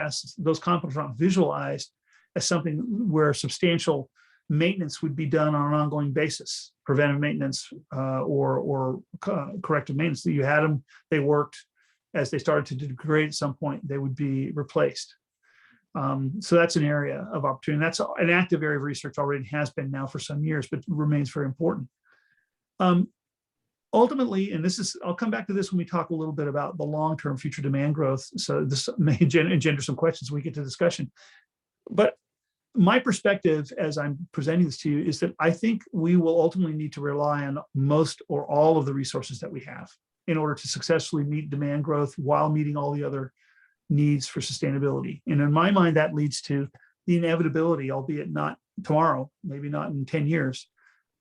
components are not visualized as something where substantial maintenance would be done on an ongoing basis, preventive maintenance or corrective maintenance. That you had them, they worked. As they started to degrade at some point, they would be replaced. So that's an area of opportunity. That's an active area of research already, has been now for some years, but remains very important. Ultimately, and I'll come back to this when we talk a little bit about the long-term future demand growth. So this may engender some questions when we get to discussion. But my perspective as I'm presenting this to you is that I think we will ultimately need to rely on most or all of the resources that we have in order to successfully meet demand growth while meeting all the other needs for sustainability. And in my mind, that leads to the inevitability, albeit not tomorrow, maybe not in 10 years,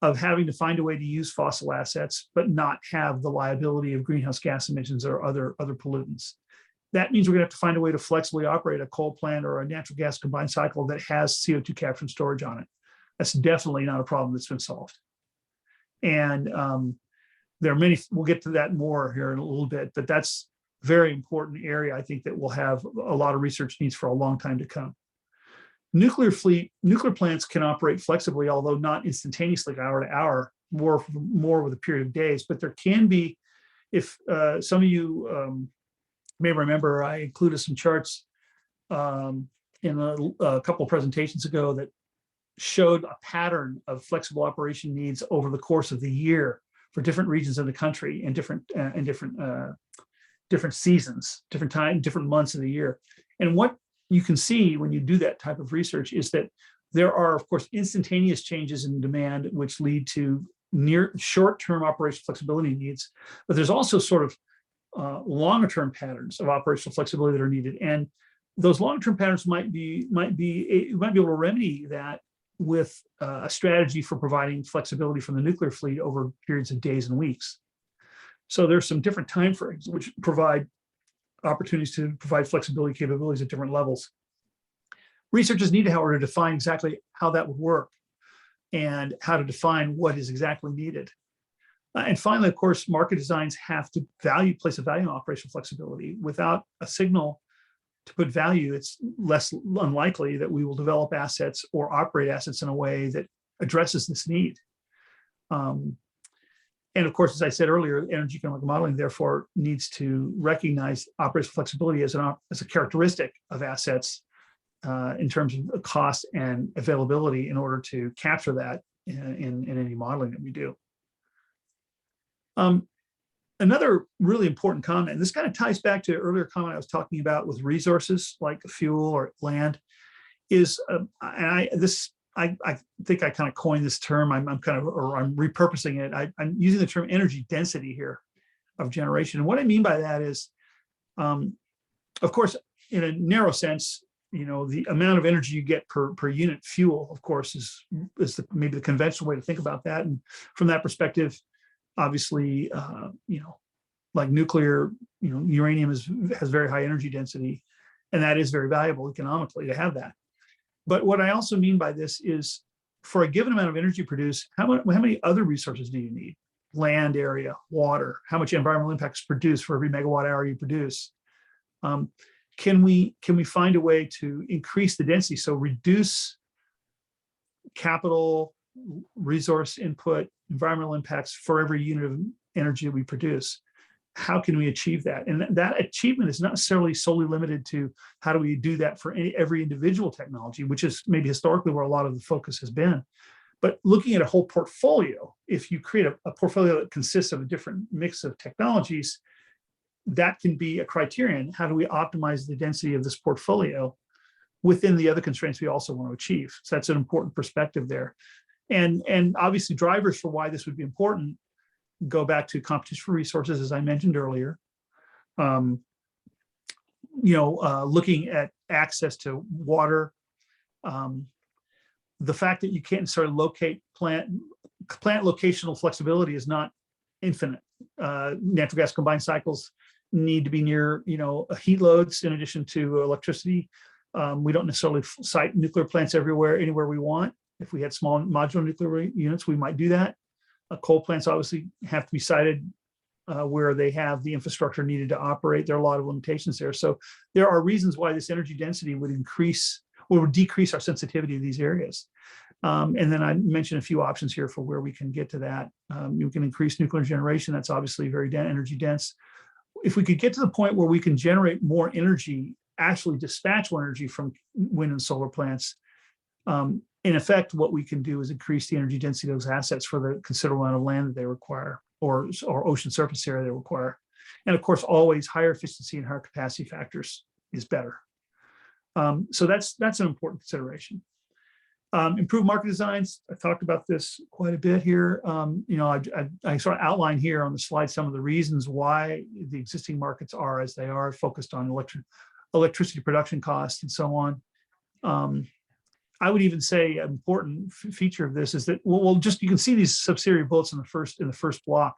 of having to find a way to use fossil assets, but not have the liability of greenhouse gas emissions or other pollutants. That means we're going to have to find a way to flexibly operate a coal plant or a natural gas combined cycle that has CO2 capture and storage on it. That's definitely not a problem that's been solved. And there are many, we'll get to that more here in a little bit, but that's a very important area I think that will have a lot of research needs for a long time to come. Nuclear plants can operate flexibly, although not instantaneously, hour to hour, more with a period of days. But there can be, if some of you may remember, I included some charts in a couple of presentations ago that showed a pattern of flexible operation needs over the course of the year for different regions of the country and different seasons, different months of the year. And what you can see when you do that type of research is that there are, of course, instantaneous changes in demand, which lead to short-term operational flexibility needs, but there's also sort of longer-term patterns of operational flexibility that are needed. And those long-term patterns might be able to remedy that with a strategy for providing flexibility from the nuclear fleet over periods of days and weeks. So there's some different timeframes which provide opportunities to provide flexibility capabilities at different levels. Researchers need, however, to define exactly how that would work and how to define what is exactly needed. And finally, of course, market designs have to place a value on operational flexibility. Without a signal to put value, it's less unlikely that we will develop assets or operate assets in a way that addresses this need. And of course, as I said earlier, energy economic modeling therefore needs to recognize operational flexibility as a characteristic of assets in terms of cost and availability in order to capture that in any modeling that we do. Another really important comment, and this kind of ties back to an earlier comment I was talking about with resources like fuel or land, is, and I think I kind of coined this term. I'm repurposing it. I'm using the term energy density here of generation. And what I mean by that is, of course, in a narrow sense, the amount of energy you get per unit fuel, of course, is maybe the conventional way to think about that. And from that perspective, obviously, like nuclear, uranium has very high energy density, and that is very valuable economically to have that. But what I also mean by this is, for a given amount of energy produced, how many other resources do you need? Land area, water, how much environmental impact is produced for every megawatt hour you produce? Can we find a way to increase the density, so reduce capital, resource input, environmental impacts for every unit of energy we produce? how can we achieve that? And that achievement is not necessarily solely limited to how do we do that for every individual technology, which is maybe historically where a lot of the focus has been. But looking at a whole portfolio, if you create a portfolio that consists of a different mix of technologies, that can be a criterion. How do we optimize the density of this portfolio within the other constraints we also want to achieve? So that's an important perspective there. And obviously drivers for why this would be important go back to competition for resources, as I mentioned earlier. Looking at access to water, the fact that you can't sort of locate plant locational flexibility is not infinite. Natural gas combined cycles need to be near, heat loads in addition to electricity. We don't necessarily site nuclear plants anywhere we want. If we had small modular nuclear units, we might do that. Coal plants obviously have to be sited where they have the infrastructure needed to operate. There are a lot of limitations there. So there are reasons why this energy density would increase or would decrease our sensitivity to these areas. And then I mentioned a few options here for where we can get to that. You can increase nuclear generation. That's obviously very energy dense. If we could get to the point where we can generate more energy, actually dispatchable energy from wind and solar plants, in effect, what we can do is increase the energy density of those assets for the considerable amount of land that they require or ocean surface area they require. And of course, always higher efficiency and higher capacity factors is better. So that's an important consideration. Improved market designs. I talked about this quite a bit here. I sort of outline here on the slide some of the reasons why the existing markets are as they are, focused on electricity production costs and so on. I would even say an important feature of this is that you can see these subsidiary bullets in the first block.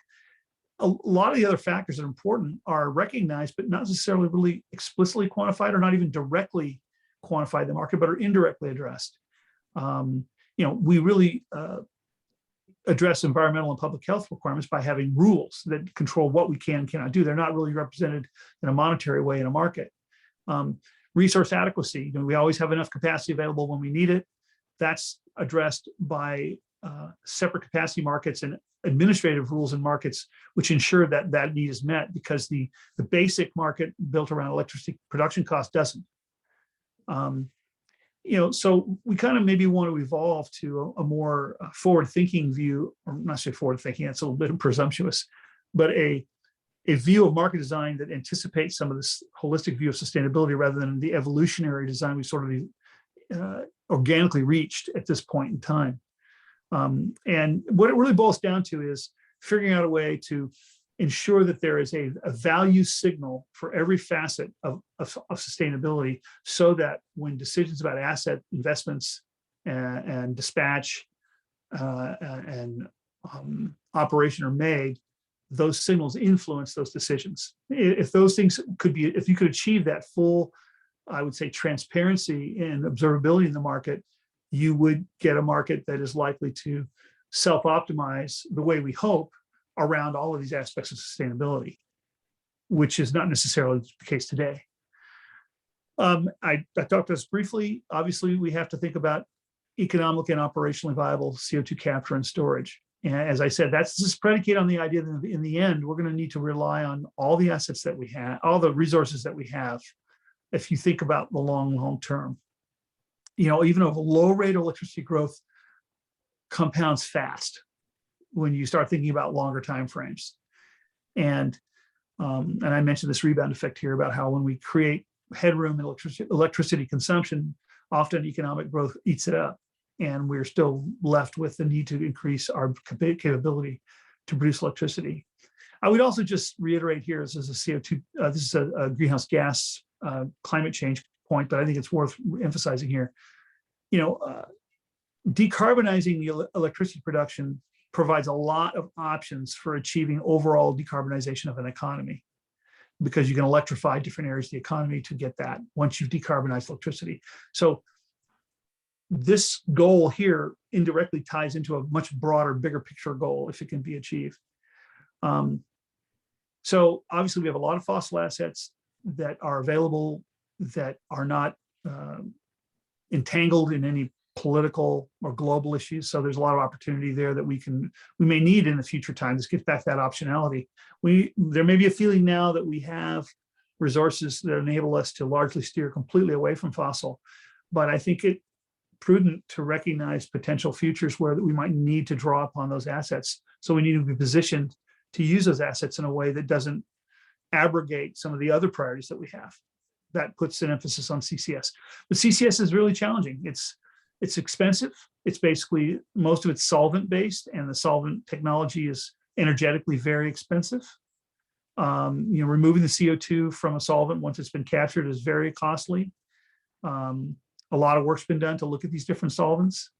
A lot of the other factors that are important are recognized, but not necessarily really explicitly quantified or not even directly quantified in the market, but are indirectly addressed. We really address environmental and public health requirements by having rules that control what we can and cannot do. They're not really represented in a monetary way in a market. Resource adequacy, we always have enough capacity available when we need it. That's addressed by separate capacity markets and administrative rules in markets, which ensure that that need is met, because the basic market built around electricity production cost doesn't. So we kind of maybe want to evolve to a more forward-thinking view, or not say forward-thinking, that's a little bit presumptuous, but a view of market design that anticipates some of this holistic view of sustainability rather than the evolutionary design we sort of organically reached at this point in time. And what it really boils down to is figuring out a way to ensure that there is a value signal for every facet of sustainability, so that when decisions about asset investments and dispatch and operation are made, those signals influence those decisions. If those things if you could achieve that full, I would say, transparency and observability in the market, you would get a market that is likely to self-optimize the way we hope around all of these aspects of sustainability, which is not necessarily the case today. I talked about this briefly. Obviously, we have to think about economic and operationally viable CO2 capture and storage. And as I said, that's just predicated on the idea that in the end, we're going to need to rely on all the assets that we have, all the resources that we have, if you think about the long term. Even a low rate of electricity growth compounds fast when you start thinking about longer time frames. And I mentioned this rebound effect here about how when we create headroom in electricity consumption, often economic growth eats it up, and we're still left with the need to increase our capability to produce electricity. I would also just reiterate here, this is a CO2, this is a greenhouse gas climate change point, but I think it's worth emphasizing here. Decarbonizing the electricity production provides a lot of options for achieving overall decarbonization of an economy, because you can electrify different areas of the economy to get that once you've decarbonized electricity. So this goal here indirectly ties into a much broader, bigger picture goal if it can be achieved. So obviously we have a lot of fossil assets that are available that are not entangled in any political or global issues. So there's a lot of opportunity there that we may need in the future time. This gets back to that optionality. There may be a feeling now that we have resources that enable us to largely steer completely away from fossil, but I think it's prudent to recognize potential futures where we might need to draw upon those assets. So we need to be positioned to use those assets in a way that doesn't abrogate some of the other priorities that we have. That puts an emphasis on CCS. But CCS is really challenging. It's expensive. It's basically, most of it's solvent based, and the solvent technology is energetically very expensive. Removing the CO2 from a solvent once it's been captured is very costly. A lot of work's been done to look at these different solvents.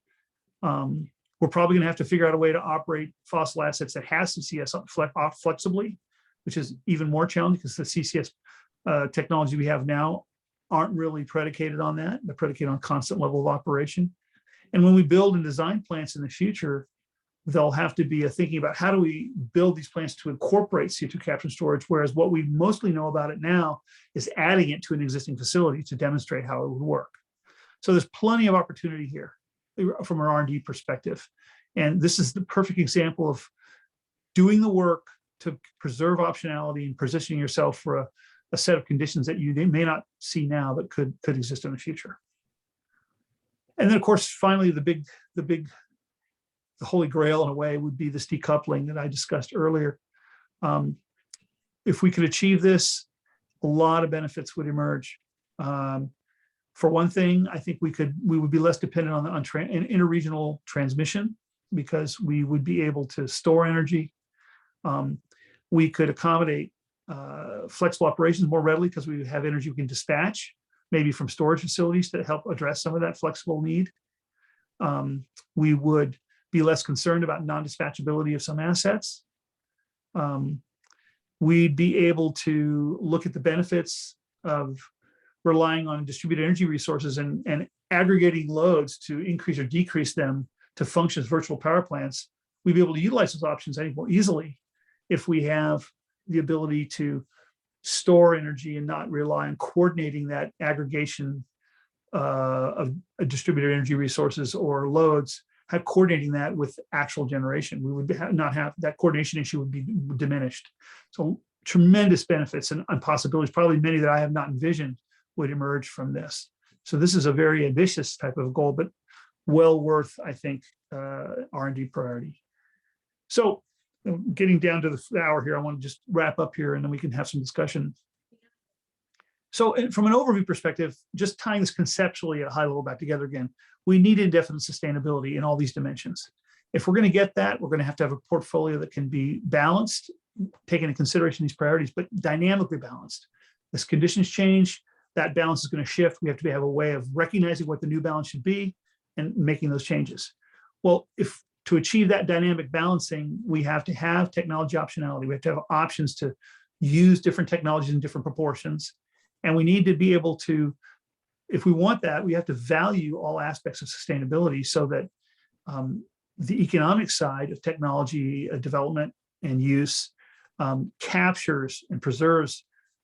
We're probably going to have to figure out a way to operate fossil assets that has CCS flexibly, which is even more challenging because the CCS technology we have now aren't really predicated on that. They're predicated on constant level of operation. And when we build and design plants in the future, they'll have to be thinking about how do we build these plants to incorporate CO2 capture and storage, whereas what we mostly know about it now is adding it to an existing facility to demonstrate how it would work. So there's plenty of opportunity here from an R&D perspective. And this is the perfect example of doing the work to preserve optionality and positioning yourself for a set of conditions that you may not see now but could exist in the future. And then, of course, finally, the holy grail in a way would be this decoupling that I discussed earlier. If we could achieve this, a lot of benefits would emerge. For one thing, I think we would be less dependent on interregional transmission because we would be able to store energy. We could accommodate flexible operations more readily because we would have energy we can dispatch, maybe from storage facilities to help address some of that flexible need. We would be less concerned about non-dispatchability of some assets. We'd be able to look at the benefits of relying on distributed energy resources and aggregating loads to increase or decrease them to function as virtual power plants. We'd be able to utilize those options any more easily if we have the ability to store energy and not rely on coordinating that aggregation of distributed energy resources or loads, coordinating that with actual generation. We would not have that coordination issue would be diminished. So tremendous benefits and possibilities, probably many that I have not envisioned, would emerge from this. So this is a very ambitious type of goal, but well worth, I think, R&D priority. So getting down to the hour here, I want to just wrap up here and then we can have some discussion. So from an overview perspective, just tying this conceptually at a high level back together again, we need indefinite sustainability in all these dimensions. If we're going to get that, we're going to have a portfolio that can be balanced, taking into consideration these priorities, but dynamically balanced. As conditions change, that balance is going to shift. We have to have a way of recognizing what the new balance should be and making those changes. Well, to achieve that dynamic balancing, we have to have technology optionality. We have to have options to use different technologies in different proportions. And we need to be able to, if we want that, we have to value all aspects of sustainability so that the economic side of technology development and use captures and preserves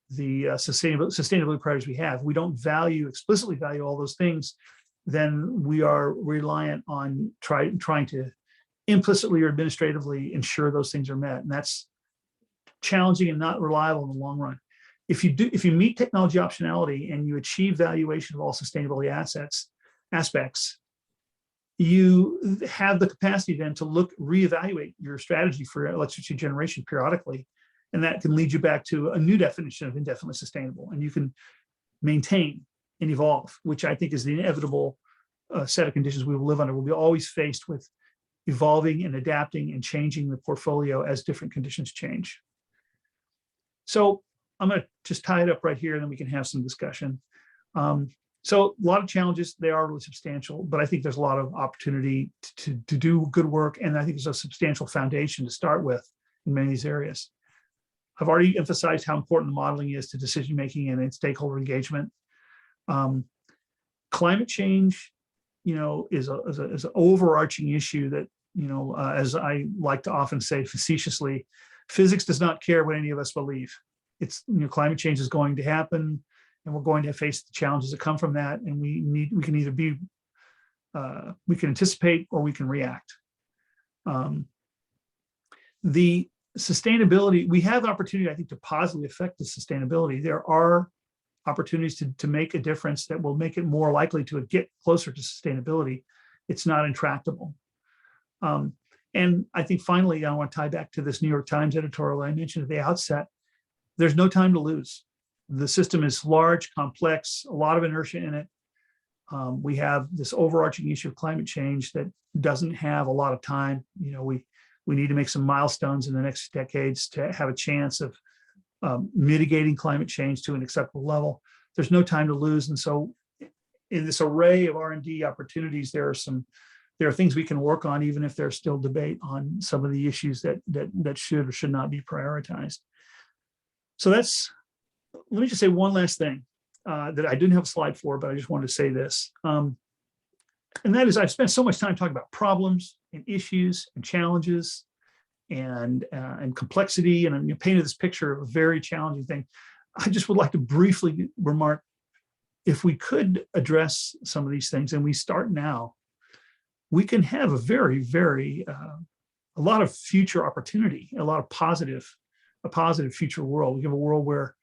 the sustainability priorities we have. We don't explicitly value all those things, then we are reliant on trying to implicitly or administratively ensure those things are met. And that's challenging and not reliable in the long run. If you meet technology optionality and you achieve valuation of all sustainability aspects, you have the capacity then to reevaluate your strategy for electricity generation periodically. And that can lead you back to a new definition of indefinitely sustainable. And you can maintain and evolve, which I think is the inevitable set of conditions we will live under. We'll be always faced with evolving and adapting and changing the portfolio as different conditions change. So I'm going to just tie it up right here and then we can have some discussion. So a lot of challenges, they are really substantial, but I think there's a lot of opportunity to do good work. And I think there's a substantial foundation to start with in many of these areas. I've already emphasized how important the modeling is to decision-making and stakeholder engagement. Climate change, is an overarching issue that, as I like to often say facetiously, physics does not care what any of us believe. It's, climate change is going to happen and we're going to face the challenges that come from that. And we can either be anticipate or we can react. The sustainability, we have the opportunity, I think, to positively affect the sustainability. There are opportunities to make a difference that will make it more likely to get closer to sustainability. It's not intractable. And I think finally, I want to tie back to this New York Times editorial I mentioned at the outset. There's no time to lose. The system is large, complex, a lot of inertia in it. We have this overarching issue of climate change that doesn't have a lot of time. We need to make some milestones in the next decades to have a chance of mitigating climate change to an acceptable level. There's no time to lose. And so in this array of R&D opportunities, there are things we can work on, even if there's still debate on some of the issues that should or should not be prioritized. So let me just say one last thing that I didn't have a slide for, but I just wanted to say this. And that is, I've spent so much time talking about problems and issues and challenges and complexity, and I painted this picture of a very challenging thing. I just would like to briefly remark, if we could address some of these things, and we start now, we can have a very, very, a lot of future opportunity, a positive future world. We have a world where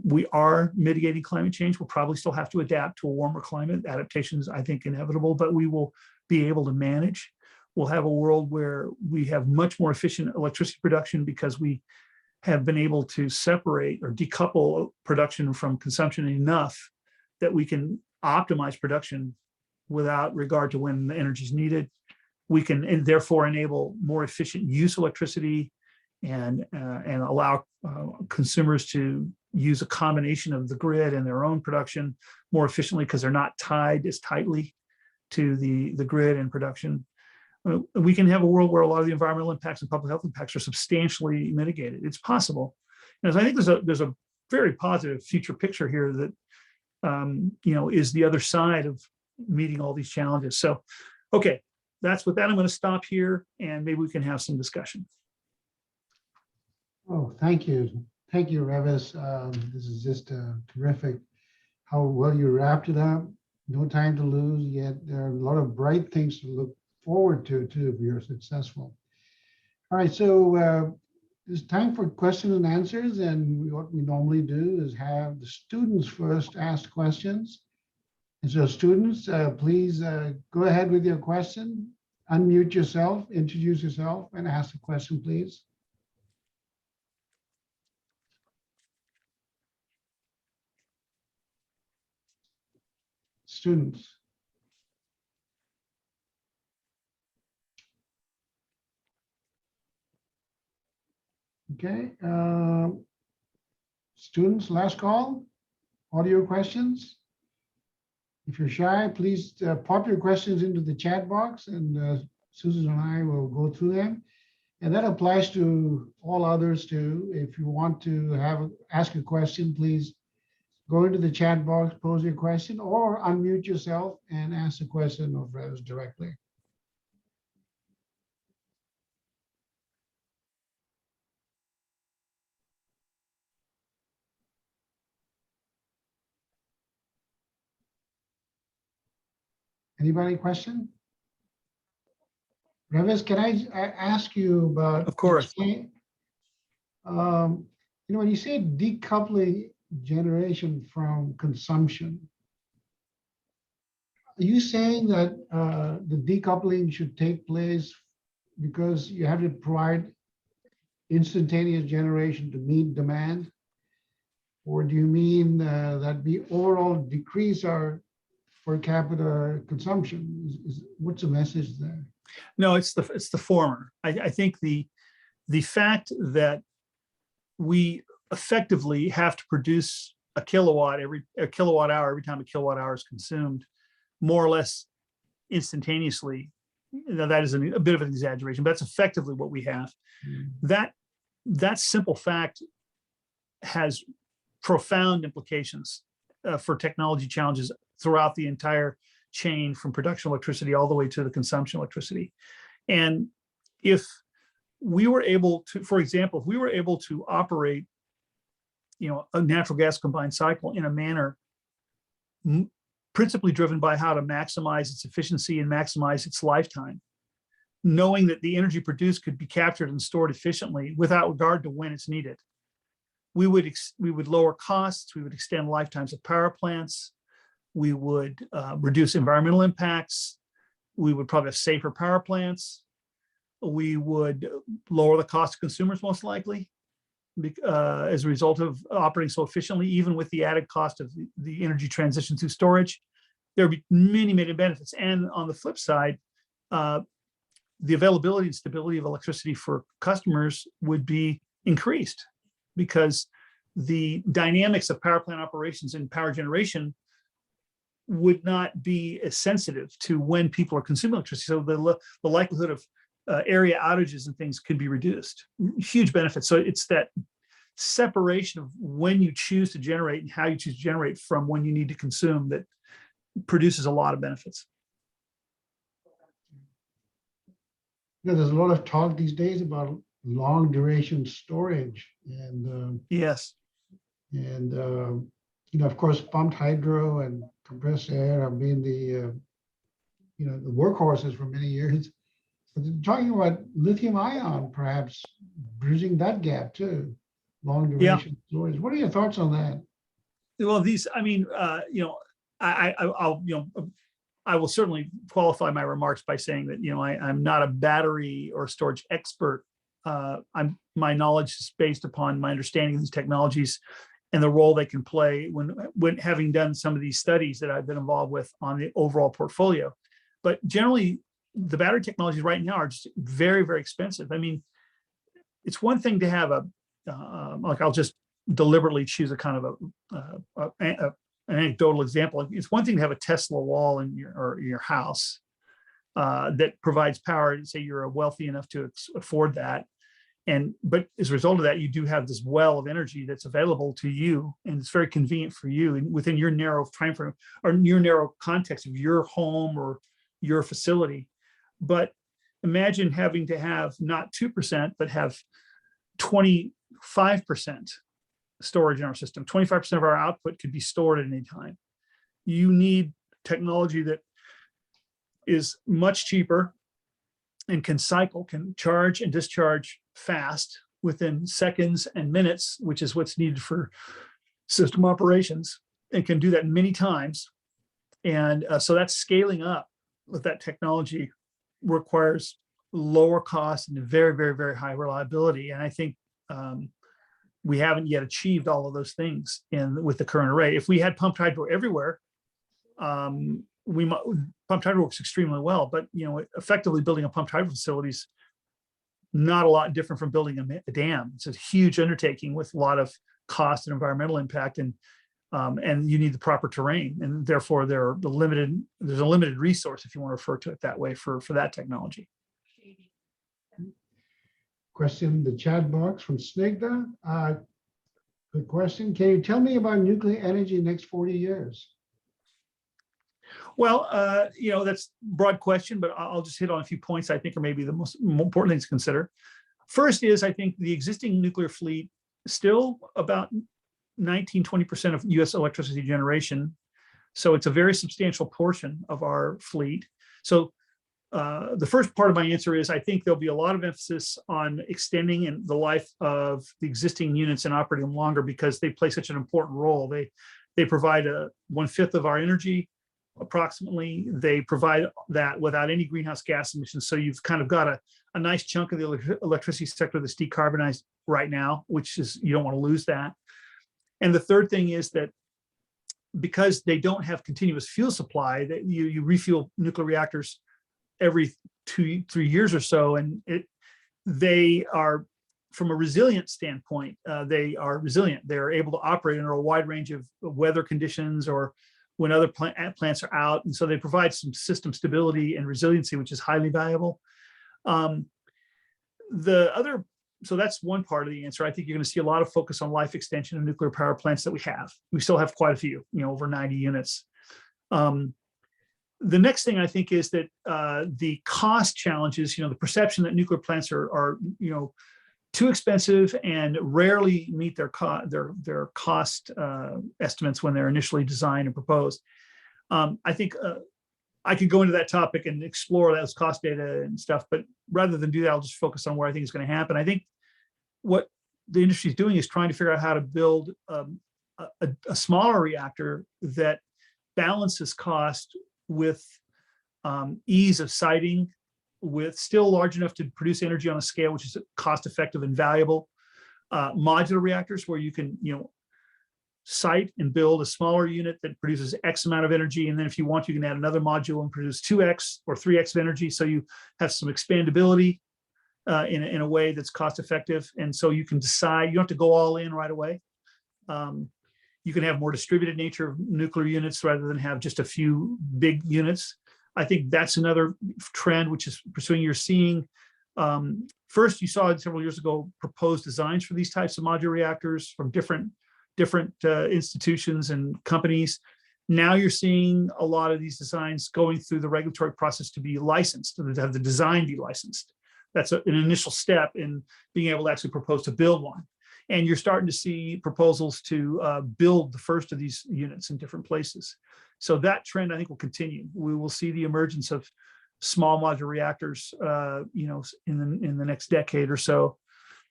we are mitigating climate change. We'll probably still have to adapt to a warmer climate. Adaptations, I think, inevitable, but we will be able to manage. We'll have a world where we have much more efficient electricity production because we have been able to separate or decouple production from consumption enough that we can optimize production without regard to when the energy is needed. We can, and therefore, enable more efficient use of electricity and allow consumers to use a combination of the grid and their own production more efficiently because they're not tied as tightly to the grid and production. We can have a world where a lot of the environmental impacts and public health impacts are substantially mitigated. It's possible. And I think there's a very positive future picture here that is the other side of meeting all these challenges. So, okay, that's with that. I'm going to stop here and maybe we can have some discussion.
Oh, thank you. Thank you, Revis. This is just terrific how well you wrapped it up. No time to lose, yet there are a lot of bright things to look forward to too if you're successful. All right, so it's time for question and answers. And what we normally do is have the students first ask questions. And so students, please go ahead with your question, unmute yourself, introduce yourself, and ask the question, please. Students. Okay. Students, last call. Audio questions. If you're shy, please pop your questions into the chat box, and Susan and I will go through them. And that applies to all others too. If you want to ask a question, please go into the chat box, pose your question, or unmute yourself and ask the question of Revis directly. Anybody question? Revis, can I ask you about?
Of course.
When you say decoupling generation from consumption, are you saying that the decoupling should take place because you have to provide instantaneous generation to meet demand? Or do you mean that we overall decrease our per capita consumption? What's the message there?
No, it's the former. I think the fact that we effectively have to produce a kilowatt hour every time a kilowatt hour is consumed, more or less instantaneously. That is a bit of an exaggeration, but that's effectively what we have. That simple fact has profound implications for technology challenges throughout the entire chain, from production electricity all the way to the consumption electricity. And if we were able to, for example, if we were able to operate, a natural gas combined cycle in a manner principally driven by how to maximize its efficiency and maximize its lifetime, knowing that the energy produced could be captured and stored efficiently without regard to when it's needed. We would lower costs, we would extend lifetimes of power plants, we would reduce environmental impacts, we would probably have safer power plants, we would lower the cost to consumers most likely as a result of operating so efficiently, even with the added cost of the energy transition through storage. There would be many, many benefits. And on the flip side, the availability and stability of electricity for customers would be increased, because the dynamics of power plant operations and power generation would not be as sensitive to when people are consuming electricity. So the likelihood of area outages and things could be reduced. Huge benefits. So it's that separation of when you choose to generate and how you choose to generate from when you need to consume that produces a lot of benefits.
There's a lot of talk these days about long duration storage, and
yes,
and of course, pumped hydro and compressed air have been the the workhorses for many years. But they're talking about lithium ion, perhaps bridging that gap too, long duration storage. What are your thoughts on that?
Well, I mean, I will certainly qualify my remarks by saying that, I'm not a battery or storage expert. My knowledge is based upon my understanding of these technologies and the role they can play when having done some of these studies that I've been involved with on the overall portfolio. But generally, the battery technologies right now are just very, very expensive. I mean, it's one thing to have like I'll just deliberately choose a kind of an anecdotal example. It's one thing to have a Tesla wall in your house that provides power. Say you're wealthy enough to afford that, but as a result of that, you do have this well of energy that's available to you, and it's very convenient for you and within your narrow time frame or your narrow context of your home or your facility. But imagine having to have not 2%, but have 25% storage in our system. 25% of our output could be stored at any time. You need technology that is much cheaper and can charge and discharge fast within seconds and minutes, which is what's needed for system operations, and can do that many times. And so that's scaling up with that technology requires lower cost and very, very, very high reliability. And I think we haven't yet achieved all of those things with the current array. If we had pumped hydro everywhere, pumped hydro works extremely well, but effectively building a pumped hydro facility is not a lot different from building a dam. It's a huge undertaking with a lot of cost and environmental impact, and you need the proper terrain, and therefore there's a limited resource, if you want to refer to it that way, for that technology.
Question, the chat box from Snigdha. Good question. Can you tell me about nuclear energy in the next 40 years?
Well, that's a broad question, but I'll just hit on a few points I think are maybe the most important things to consider. First is, I think the existing nuclear fleet still about 19–20% of US electricity generation. So it's a very substantial portion of our fleet. So the first part of my answer is I think there'll be a lot of emphasis on extending the life of the existing units and operating them longer, because they play such an important role. They provide 1/5 of our energy, approximately. They provide that without any greenhouse gas emissions. So you've kind of got a nice chunk of the electricity sector that's decarbonized right now, which is, you don't want to lose that. And the third thing is that because they don't have continuous fuel supply, that you refuel nuclear reactors every 2–3 years or so, and they are, from a resilient standpoint, they are resilient. They're able to operate under a wide range of weather conditions or when other plants are out, and so they provide some system stability and resiliency, which is highly valuable. So that's one part of the answer. I think you're going to see a lot of focus on life extension of nuclear power plants that we have. We still have quite a few, over 90 units. The next thing I think is that the cost challenges, the perception that nuclear plants are too expensive and rarely meet their cost estimates when they're initially designed and proposed. I think I could go into that topic and explore those cost data and stuff, but rather than do that, I'll just focus on where I think it's going to happen. I think what the industry is doing is trying to figure out how to build a smaller reactor that balances cost with ease of siting, with still large enough to produce energy on a scale which is cost effective and valuable. Modular reactors where you can, site and build a smaller unit that produces X amount of energy. And then if you want, you can add another module and produce 2X or 3X of energy. So you have some expandability in a way that's cost effective. And so you can decide, you don't have to go all in right away. You can have more distributed nature of nuclear units rather than have just a few big units. I think that's another trend which is pursuing. You're seeing, first you saw several years ago proposed designs for these types of modular reactors from different institutions and companies. Now you're seeing a lot of these designs going through the regulatory process to be licensed, to have the design be licensed. That's an initial step in being able to actually propose to build one. And you're starting to see proposals to build the first of these units in different places. So that trend, I think, will continue. We will see the emergence of small modular reactors, in the next decade or so,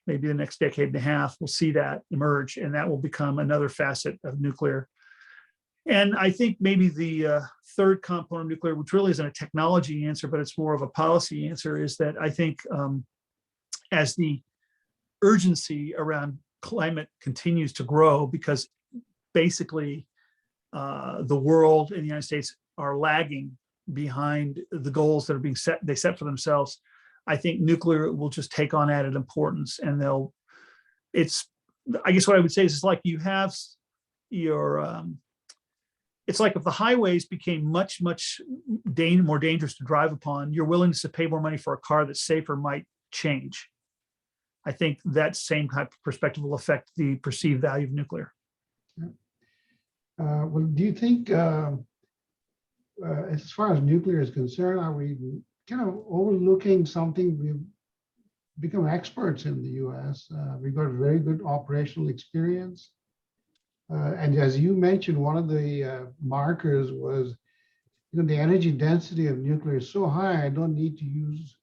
maybe the next decade and a half. We'll see that emerge, and that will become another facet of nuclear. And I think maybe the third component of nuclear, which really isn't a technology answer, but it's more of a policy answer, is that I think as the urgency around climate continues to grow, because basically the world and the United States are lagging behind the goals that are being set, they set for themselves. I think nuclear will just take on added importance, and I guess what I would say is it's like you have your, it's like if the highways became much more dangerous to drive upon, your willingness to pay more money for a car that's safer might change. I think that same type of perspective will affect the perceived value of nuclear.
Well, do you think, as far as nuclear is concerned, are we kind of overlooking something? We've become experts in the US. We've got very good operational experience. And as you mentioned, one of the markers was, the energy density of nuclear is so high, I don't need to use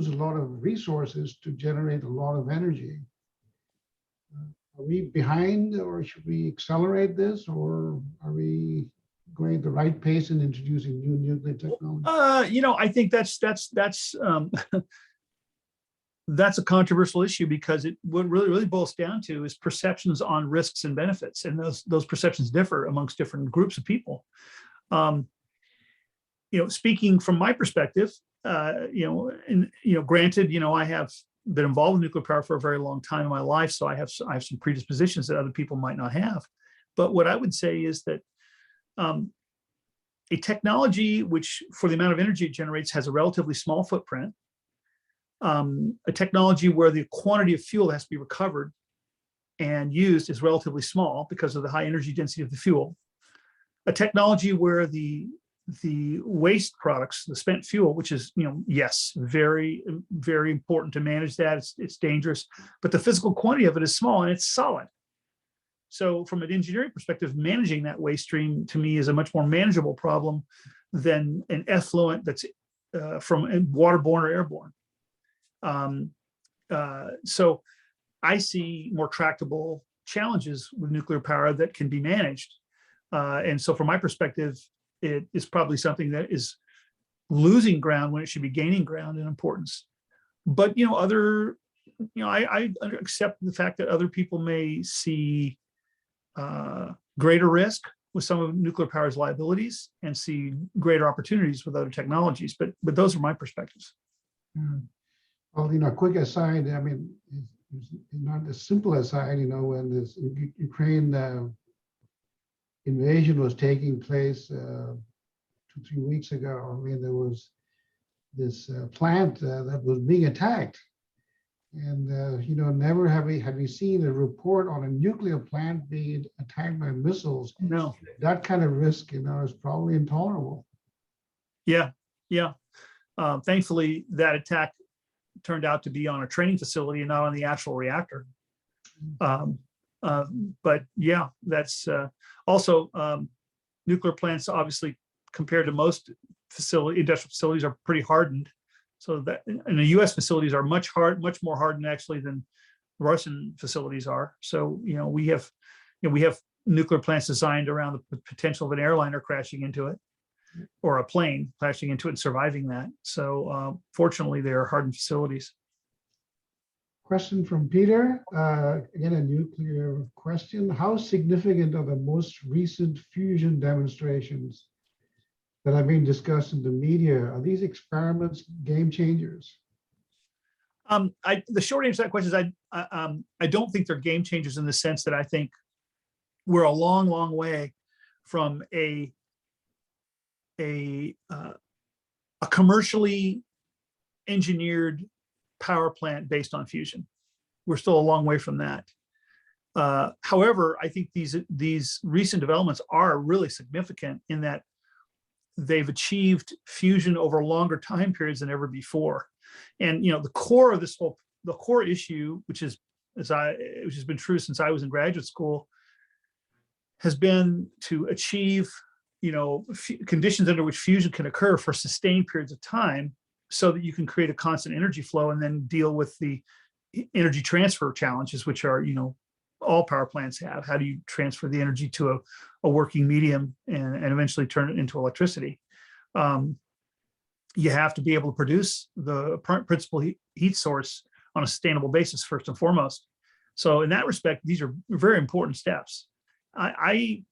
a lot of resources to generate a lot of energy. Are we behind, or should we accelerate this, or are we going at the right pace in introducing new nuclear technology?
I think that's that's a controversial issue, because what really boils down to is perceptions on risks and benefits, and those perceptions differ amongst different groups of people. Speaking from my perspective, granted, I have been involved in nuclear power for a very long time in my life, so I have some predispositions that other people might not have. But what I would say is that a technology which, for the amount of energy it generates, has a relatively small footprint, a technology where the quantity of fuel that has to be recovered and used is relatively small because of the high energy density of the fuel, a technology where the waste products, the spent fuel, which is, yes, very, very important to manage that. It's dangerous, but the physical quantity of it is small and it's solid. So from an engineering perspective, managing that waste stream to me is a much more manageable problem than an effluent that's from waterborne or airborne. So I see more tractable challenges with nuclear power that can be managed. And so from my perspective, it is probably something that is losing ground when it should be gaining ground in importance. But, I accept the fact that other people may see greater risk with some of nuclear power's liabilities and see greater opportunities with other technologies. But those are my perspectives.
Well, quick aside, it's not a simple aside, when this Ukraine invasion was taking place 2-3 weeks ago, there was this plant that was being attacked. And, never have we seen a report on a nuclear plant being attacked by missiles.
No.
That kind of risk, is probably intolerable.
Yeah. Thankfully, that attack turned out to be on a training facility and not on the actual reactor. But yeah, that's also nuclear plants, obviously, compared to most industrial facilities, are pretty hardened. So that, and the U.S. facilities are much more hardened actually than Russian facilities are. So we have nuclear plants designed around the potential of an airliner crashing into it, or a plane crashing into it and surviving that. So fortunately, they are hardened facilities.
Question from Peter, again, a nuclear question. How significant are the most recent fusion demonstrations that have been discussed in the media? Are these experiments game changers?
The short answer to that question is I don't think they're game changers in the sense that I think we're a long way from a commercially engineered power plant based on fusion. We're still a long way from that. However, I think these recent developments are really significant in that they've achieved fusion over longer time periods than ever before. And the core of this the core issue, which has been true since I was in graduate school, has been to achieve conditions under which fusion can occur for sustained periods of time, so that you can create a constant energy flow and then deal with the energy transfer challenges, which are, all power plants have. How do you transfer the energy to a working medium and eventually turn it into electricity? You have to be able to produce the principal heat source on a sustainable basis, first and foremost. So in that respect, these are very important steps. I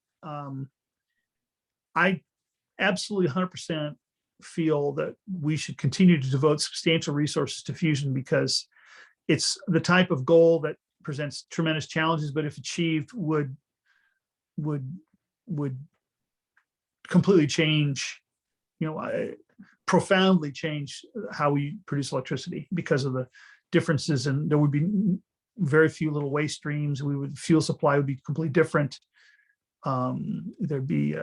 absolutely 100% feel that we should continue to devote substantial resources to fusion, because it's the type of goal that presents tremendous challenges, but if achieved would completely change, profoundly change how we produce electricity, because of the differences, and there would be very few little waste streams. Fuel supply would be completely different. There'd be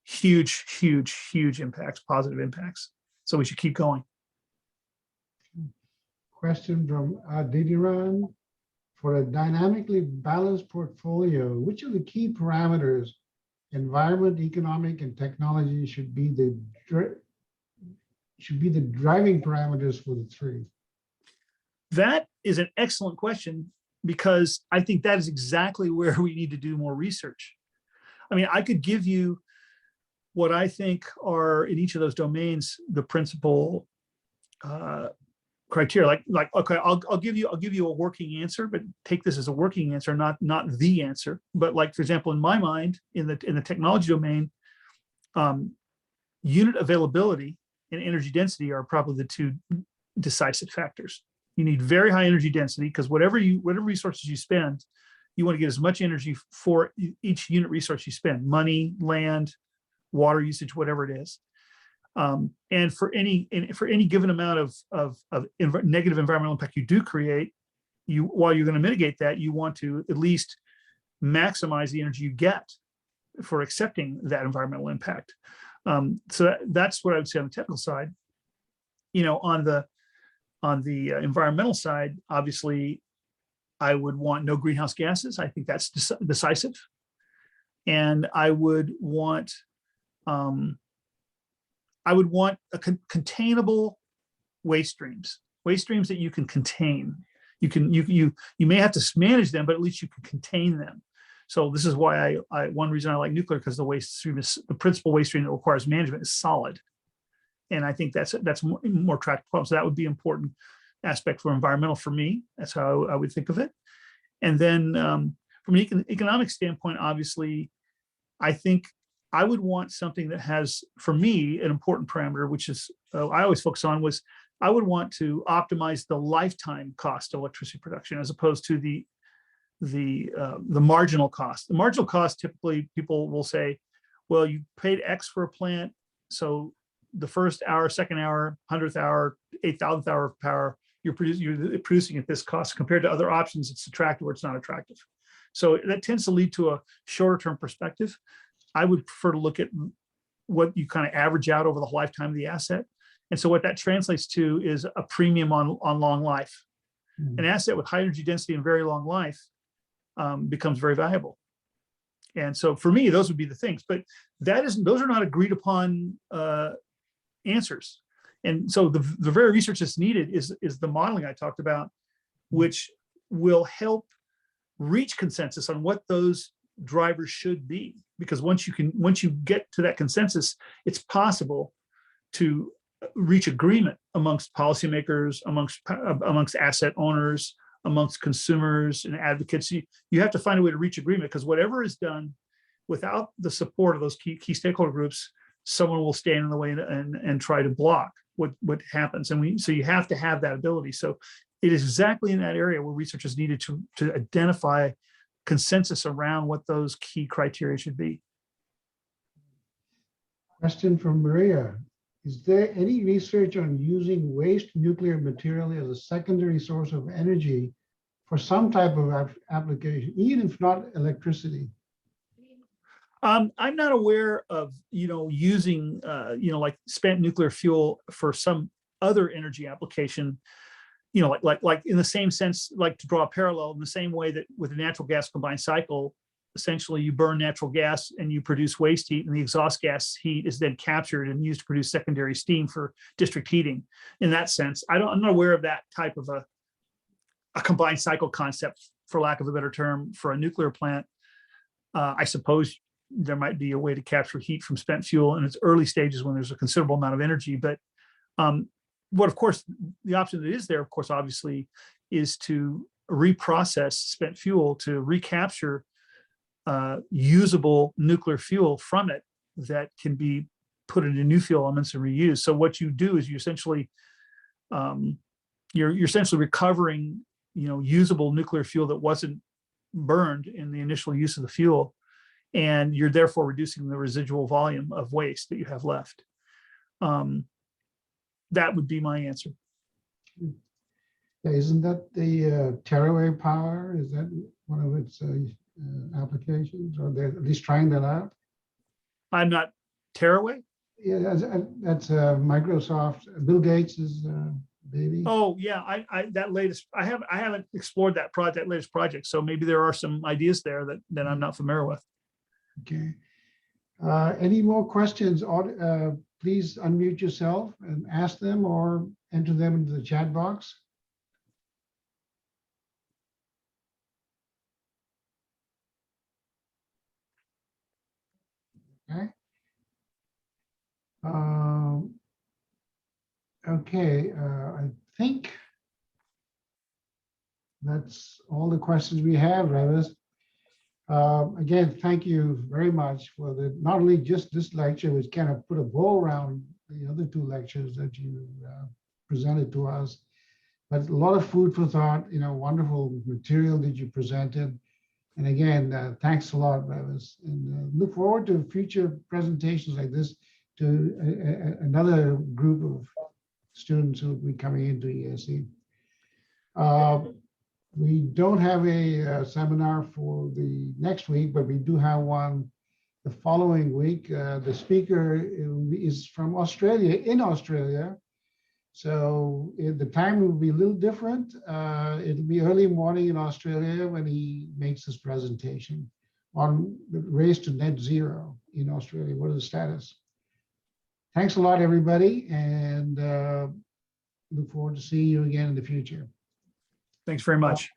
huge impacts, positive impacts. So we should keep going.
Question from Didiran. For a dynamically balanced portfolio, which of the key parameters, environment, economic, and technology, should be the driving parameters for the three?
That is an excellent question, because I think that is exactly where we need to do more research. I mean, I could give you what I think are in each of those domains the principal criteria. Like okay, I'll give you a working answer, but take this as a working answer, not the answer. But like, for example, in my mind, in the technology domain, unit availability and energy density are probably the two decisive factors. You need very high energy density, because whatever resources you spend, you want to get as much energy for each unit resource you spend: money, land, water usage, whatever it is. And for any given amount of negative environmental impact you do create, while you're going to mitigate that, you want to at least maximize the energy you get for accepting that environmental impact. So that's what I would say on the technical side. On the environmental side, obviously, I would want no greenhouse gases. I think that's decisive. And I would want containable waste streams that you can contain. You may have to manage them, but at least you can contain them. So this is why one reason I like nuclear, because the waste stream the principal waste stream that requires management is solid. And I think that's more tractable. So that would be an important aspect for environmental for me. That's how I would think of it. And then from an economic standpoint, obviously, I think I would want something that has, for me, an important parameter, which is I always focus on, was I would want to optimize the lifetime cost of electricity production, as opposed to the marginal cost. The marginal cost, typically people will say, well, you paid X for a plant, so the first hour, second hour, 100th hour, 8,000th hour of power, you're producing at this cost. Compared to other options, it's attractive or it's not attractive. So that tends to lead to a shorter term perspective. I would prefer to look at what you kind of average out over the lifetime of the asset. And so what that translates to is a premium on long life. An asset with high energy density and very long life becomes very valuable. And so for me, those would be the things, but those are not agreed upon answers. And so the very research that's needed is the modeling I talked about, which will help reach consensus on what those drivers should be. Because once you get to that consensus, it's possible to reach agreement amongst policymakers, amongst asset owners, amongst consumers and advocates. You have to find a way to reach agreement, because whatever is done without the support of those key stakeholder groups, someone will stand in the way and try to block what happens. And so you have to have that ability. So it is exactly in that area where research is needed to identify consensus around what those key criteria should be.
Question from Maria. Is there any research on using waste nuclear material as a secondary source of energy for some type of application, even if not electricity?
I'm not aware of, using, like spent nuclear fuel for some other energy application, like in the same sense, like to draw a parallel in the same way that with a natural gas combined cycle, essentially you burn natural gas and you produce waste heat, and the exhaust gas heat is then captured and used to produce secondary steam for district heating. In that sense, I'm not aware of that type of a combined cycle concept, for lack of a better term, for a nuclear plant. I suppose there might be a way to capture heat from spent fuel in its early stages when there's a considerable amount of energy. But what, of course, the option that is there, of course, obviously, is to reprocess spent fuel to recapture usable nuclear fuel from it that can be put into new fuel elements and reused. So what you do is you essentially, you're essentially recovering, usable nuclear fuel that wasn't burned in the initial use of the fuel, and you're therefore reducing the residual volume of waste that you have left. That would be my answer.
Yeah, isn't that the tearaway power? Is that one of its applications, or they're at least trying that out?
I'm not tearaway.
Yeah, that's Microsoft, Bill Gates's baby.
Oh yeah, I haven't explored that latest project. So maybe there are some ideas there that I'm not familiar with.
Okay. Any more questions? Please unmute yourself and ask them, or enter them into the chat box. Okay. Okay, I think that's all the questions we have, Revis. Again, thank you very much for not only just this lecture, which kind of put a bow around the other two lectures that you presented to us, but a lot of food for thought, wonderful material that you presented. And again, thanks a lot, Revis. And look forward to future presentations like this to another group of students who will be coming into ESE. We don't have a seminar for the next week, but we do have one the following week. The speaker is from Australia, in Australia. So the time will be a little different. It'll be early morning in Australia when he makes his presentation on the race to net zero in Australia. What is the status? Thanks a lot, everybody, and look forward to seeing you again in the future.
Thanks very much.